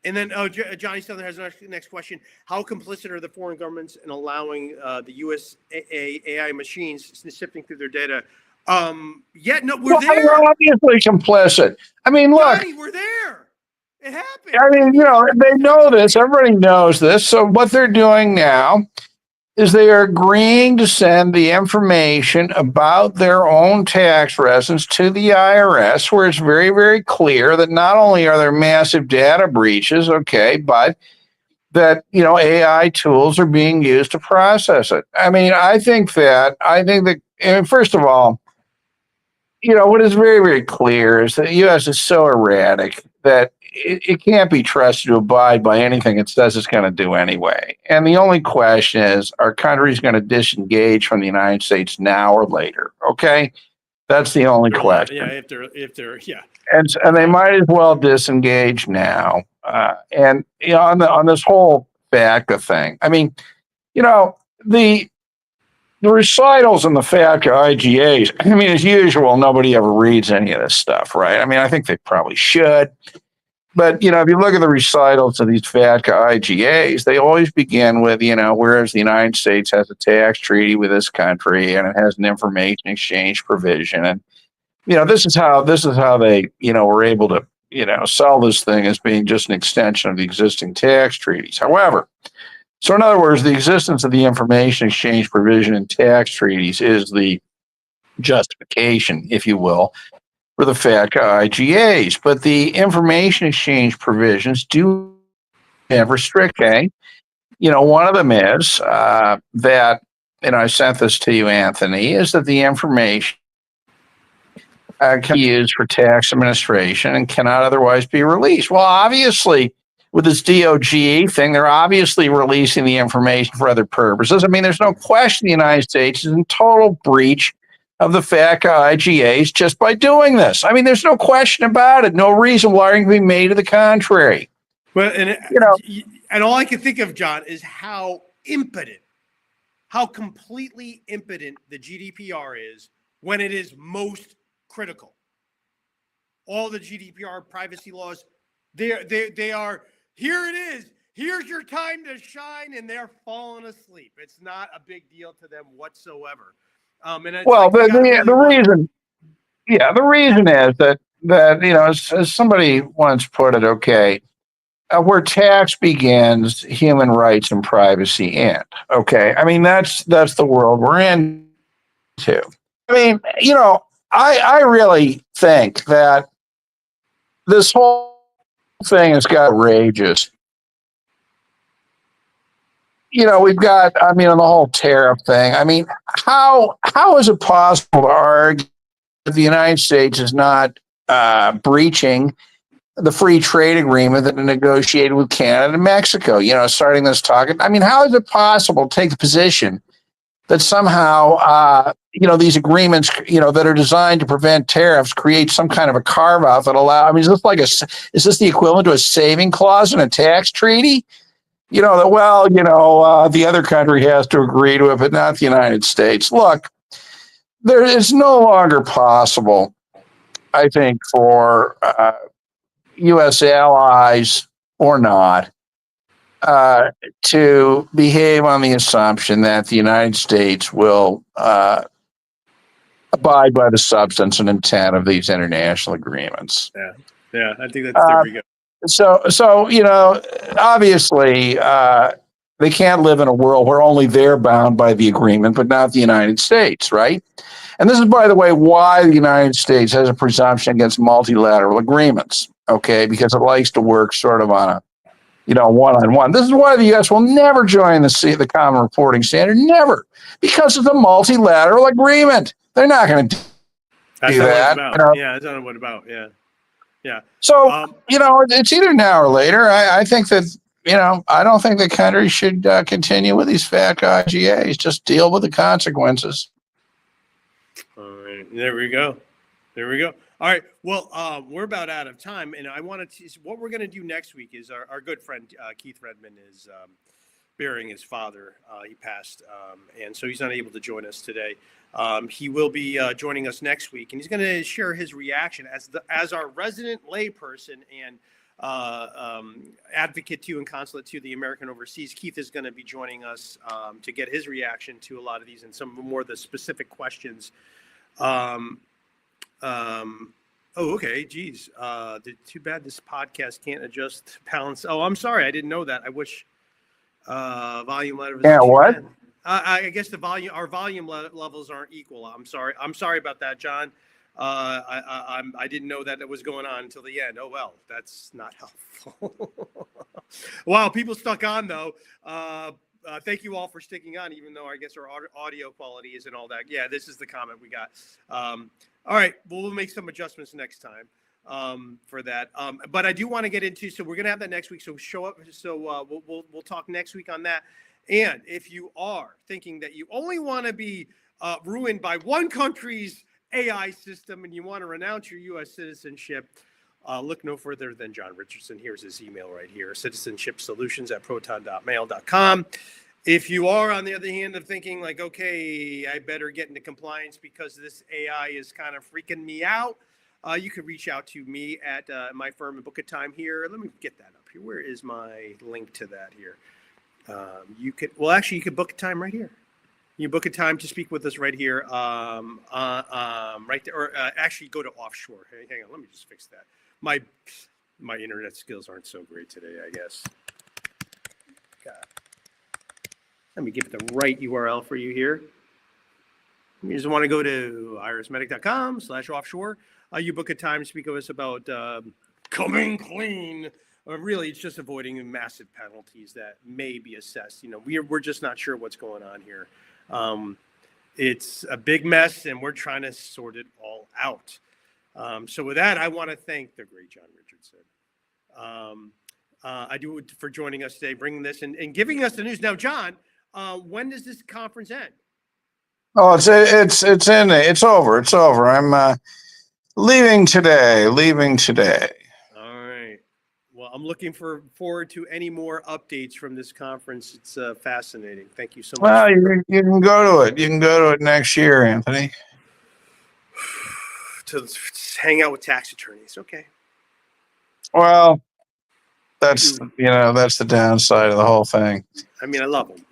And then Johnny Southern has the next question. How complicit are the foreign governments in allowing the U.S. AI machines sifting through their data? We're there. They're obviously complicit. I mean, look. Johnny, we're there. It happened. I mean, they know this. Everybody knows this. So what they're doing now is they are agreeing to send the information about their own tax residents to the IRS, where it's very, very clear that not only are there massive data breaches, okay, but that, AI tools are being used to process it. I mean, I think that, first of all, what is very, very clear is that the U.S. is so erratic that it can't be trusted to abide by anything it says it's going to do anyway. And the only question is, are countries going to disengage from the United States now or later? Okay, that's the only question. Yeah, if they're yeah. And they might as well disengage now. And you know, on this whole FATCA thing, I mean, you know, the recitals in the FATCA IGAs, I mean, as usual, nobody ever reads any of this stuff, right? I mean, I think they probably should. But, you know, if you look at the recitals of these FATCA IGAs, they always begin with, you know, whereas the United States has a tax treaty with this country and it has an information exchange provision. And, you know, this is how they, you know, were able to, you know, sell this thing as being just an extension of the existing tax treaties. However, so in other words, the existence of the information exchange provision in tax treaties is the justification, if you will, for the FATCA IGAs. But the information exchange provisions do have restrictions. You know, one of them is that, and I sent this to you, Anthony, is that the information can be used for tax administration and cannot otherwise be released. Well, obviously, with this DOGE thing, they're obviously releasing the information for other purposes. I mean, there's no question the United States is in total breach of the FATCA IGAs just by doing this. I mean, there's no question about it. No reason why it can be made to the contrary. Well, and you know, and all I can think of, John, is how impotent, how completely impotent the GDPR is when it is most critical. All the GDPR privacy laws, they are, here it is. Here's your time to shine, and they're falling asleep. It's not a big deal to them whatsoever. And it's well, like the reason, yeah, the reason is that you know, as somebody once put it, okay, where tax begins, human rights and privacy end. Okay, I mean that's the world we're in. Too. I mean, you know, I really think that this whole thing has got outrageous. You know, we've got, I mean, on the whole tariff thing. I mean, how is it possible to argue that the United States is not breaching the free trade agreement that it negotiated with Canada and Mexico? You know, starting this talk. I mean, how is it possible to take the position that somehow, you know, these agreements, you know, that are designed to prevent tariffs create some kind of a carve out that allow, I mean, is this the equivalent to a saving clause in a tax treaty? You know, that, well, you know, the other country has to agree to it, but not the United States. Look, there is no longer possible, I think, for U.S. allies or not, to behave on the assumption that the United States will abide by the substance and intent of these international agreements. Yeah, I think that's, there we go. So you know, obviously, they can't live in a world where only they're bound by the agreement, but not the United States, right? And this is, by the way, why the United States has a presumption against multilateral agreements, okay? Because it likes to work sort of on a, you know, one-on-one. This is why the U.S. will never join the Common Reporting Standard, never, because of the multilateral agreement. They're not going to do that. You know? Yeah, that's not what about. Yeah. Yeah. So, you know, it's either now or later. I think that, you know, I don't think the country should continue with these FATCA IGAs. Just deal with the consequences. All right. There we go. All right. Well, we're about out of time. And I wanted to, what we're going to do next week is our good friend Keith Redmond is burying his father. He passed. And so he's not able to join us today. He will be joining us next week, and he's going to share his reaction as our resident layperson and advocate to and consulate to the American overseas. Keith is going to be joining us to get his reaction to a lot of these and some more of the specific questions. Oh, okay. Geez. Too bad this podcast can't adjust balance. Oh, I'm sorry. I didn't know that. I wish volume level. Yeah, what? I guess our volume levels aren't equal. I'm sorry about that, John. I didn't know that was going on until the end. Oh, well, that's not helpful. Wow. People stuck on though. Thank you all for sticking on, even though I guess our audio quality isn't all that. Yeah, this is the comment we got. All right. Well, we'll make some adjustments next time. for that. But I do want to get into, so we're going to have that next week. So show up. So we'll talk next week on that. And if you are thinking that you only want to be ruined by one country's AI system and you want to renounce your U.S. citizenship, look no further than John Richardson. Here's his email right here, citizenshipsolutions@proton.mail.com. If you are, on the other hand, of thinking like, okay, I better get into compliance because this AI is kind of freaking me out, you could reach out to me at my firm and book a time here. Let me get that up here. Where is my link to that here? You could book a time right here. You book a time to speak with us right here, right there, or actually go to offshore. Hey, hang on, let me just fix that. My internet skills aren't so great today, I guess. God. Let me give it the right URL for you here. You just want to go to IRSMedic.com/offshore. You book a time to speak with us about coming clean. Really, it's just avoiding massive penalties that may be assessed. We're just not sure what's going on here. It's a big mess, and we're trying to sort it all out. So with that, I want to thank the great John Richardson. I do for joining us today, bringing this and giving us the news. Now, John, when does this conference end? Oh, it's over. It's over. I'm leaving today. All right. Well, I'm looking forward to any more updates from this conference. It's fascinating. Thank you so much. Well, you can go to it. You can go to it next year, Anthony. To hang out with tax attorneys. Okay. Well, that's the downside of the whole thing. I mean, I love them,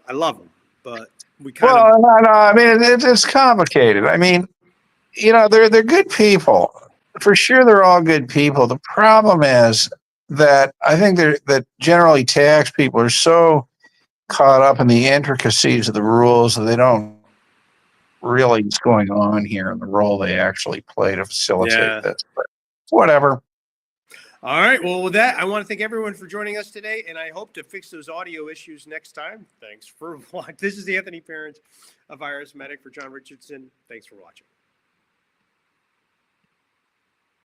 but we No. I mean, it's complicated. I mean, they're good people for sure. They're all good people. The problem is that I think that generally tax people are so caught up in the intricacies of the rules that they don't really what's going on here and the role they actually play to facilitate this. But whatever. All right. Well, with that, I want to thank everyone for joining us today, and I hope to fix those audio issues next time. Thanks for watching. This is Anthony Parent of IRSMedic for John Richardson. Thanks for watching.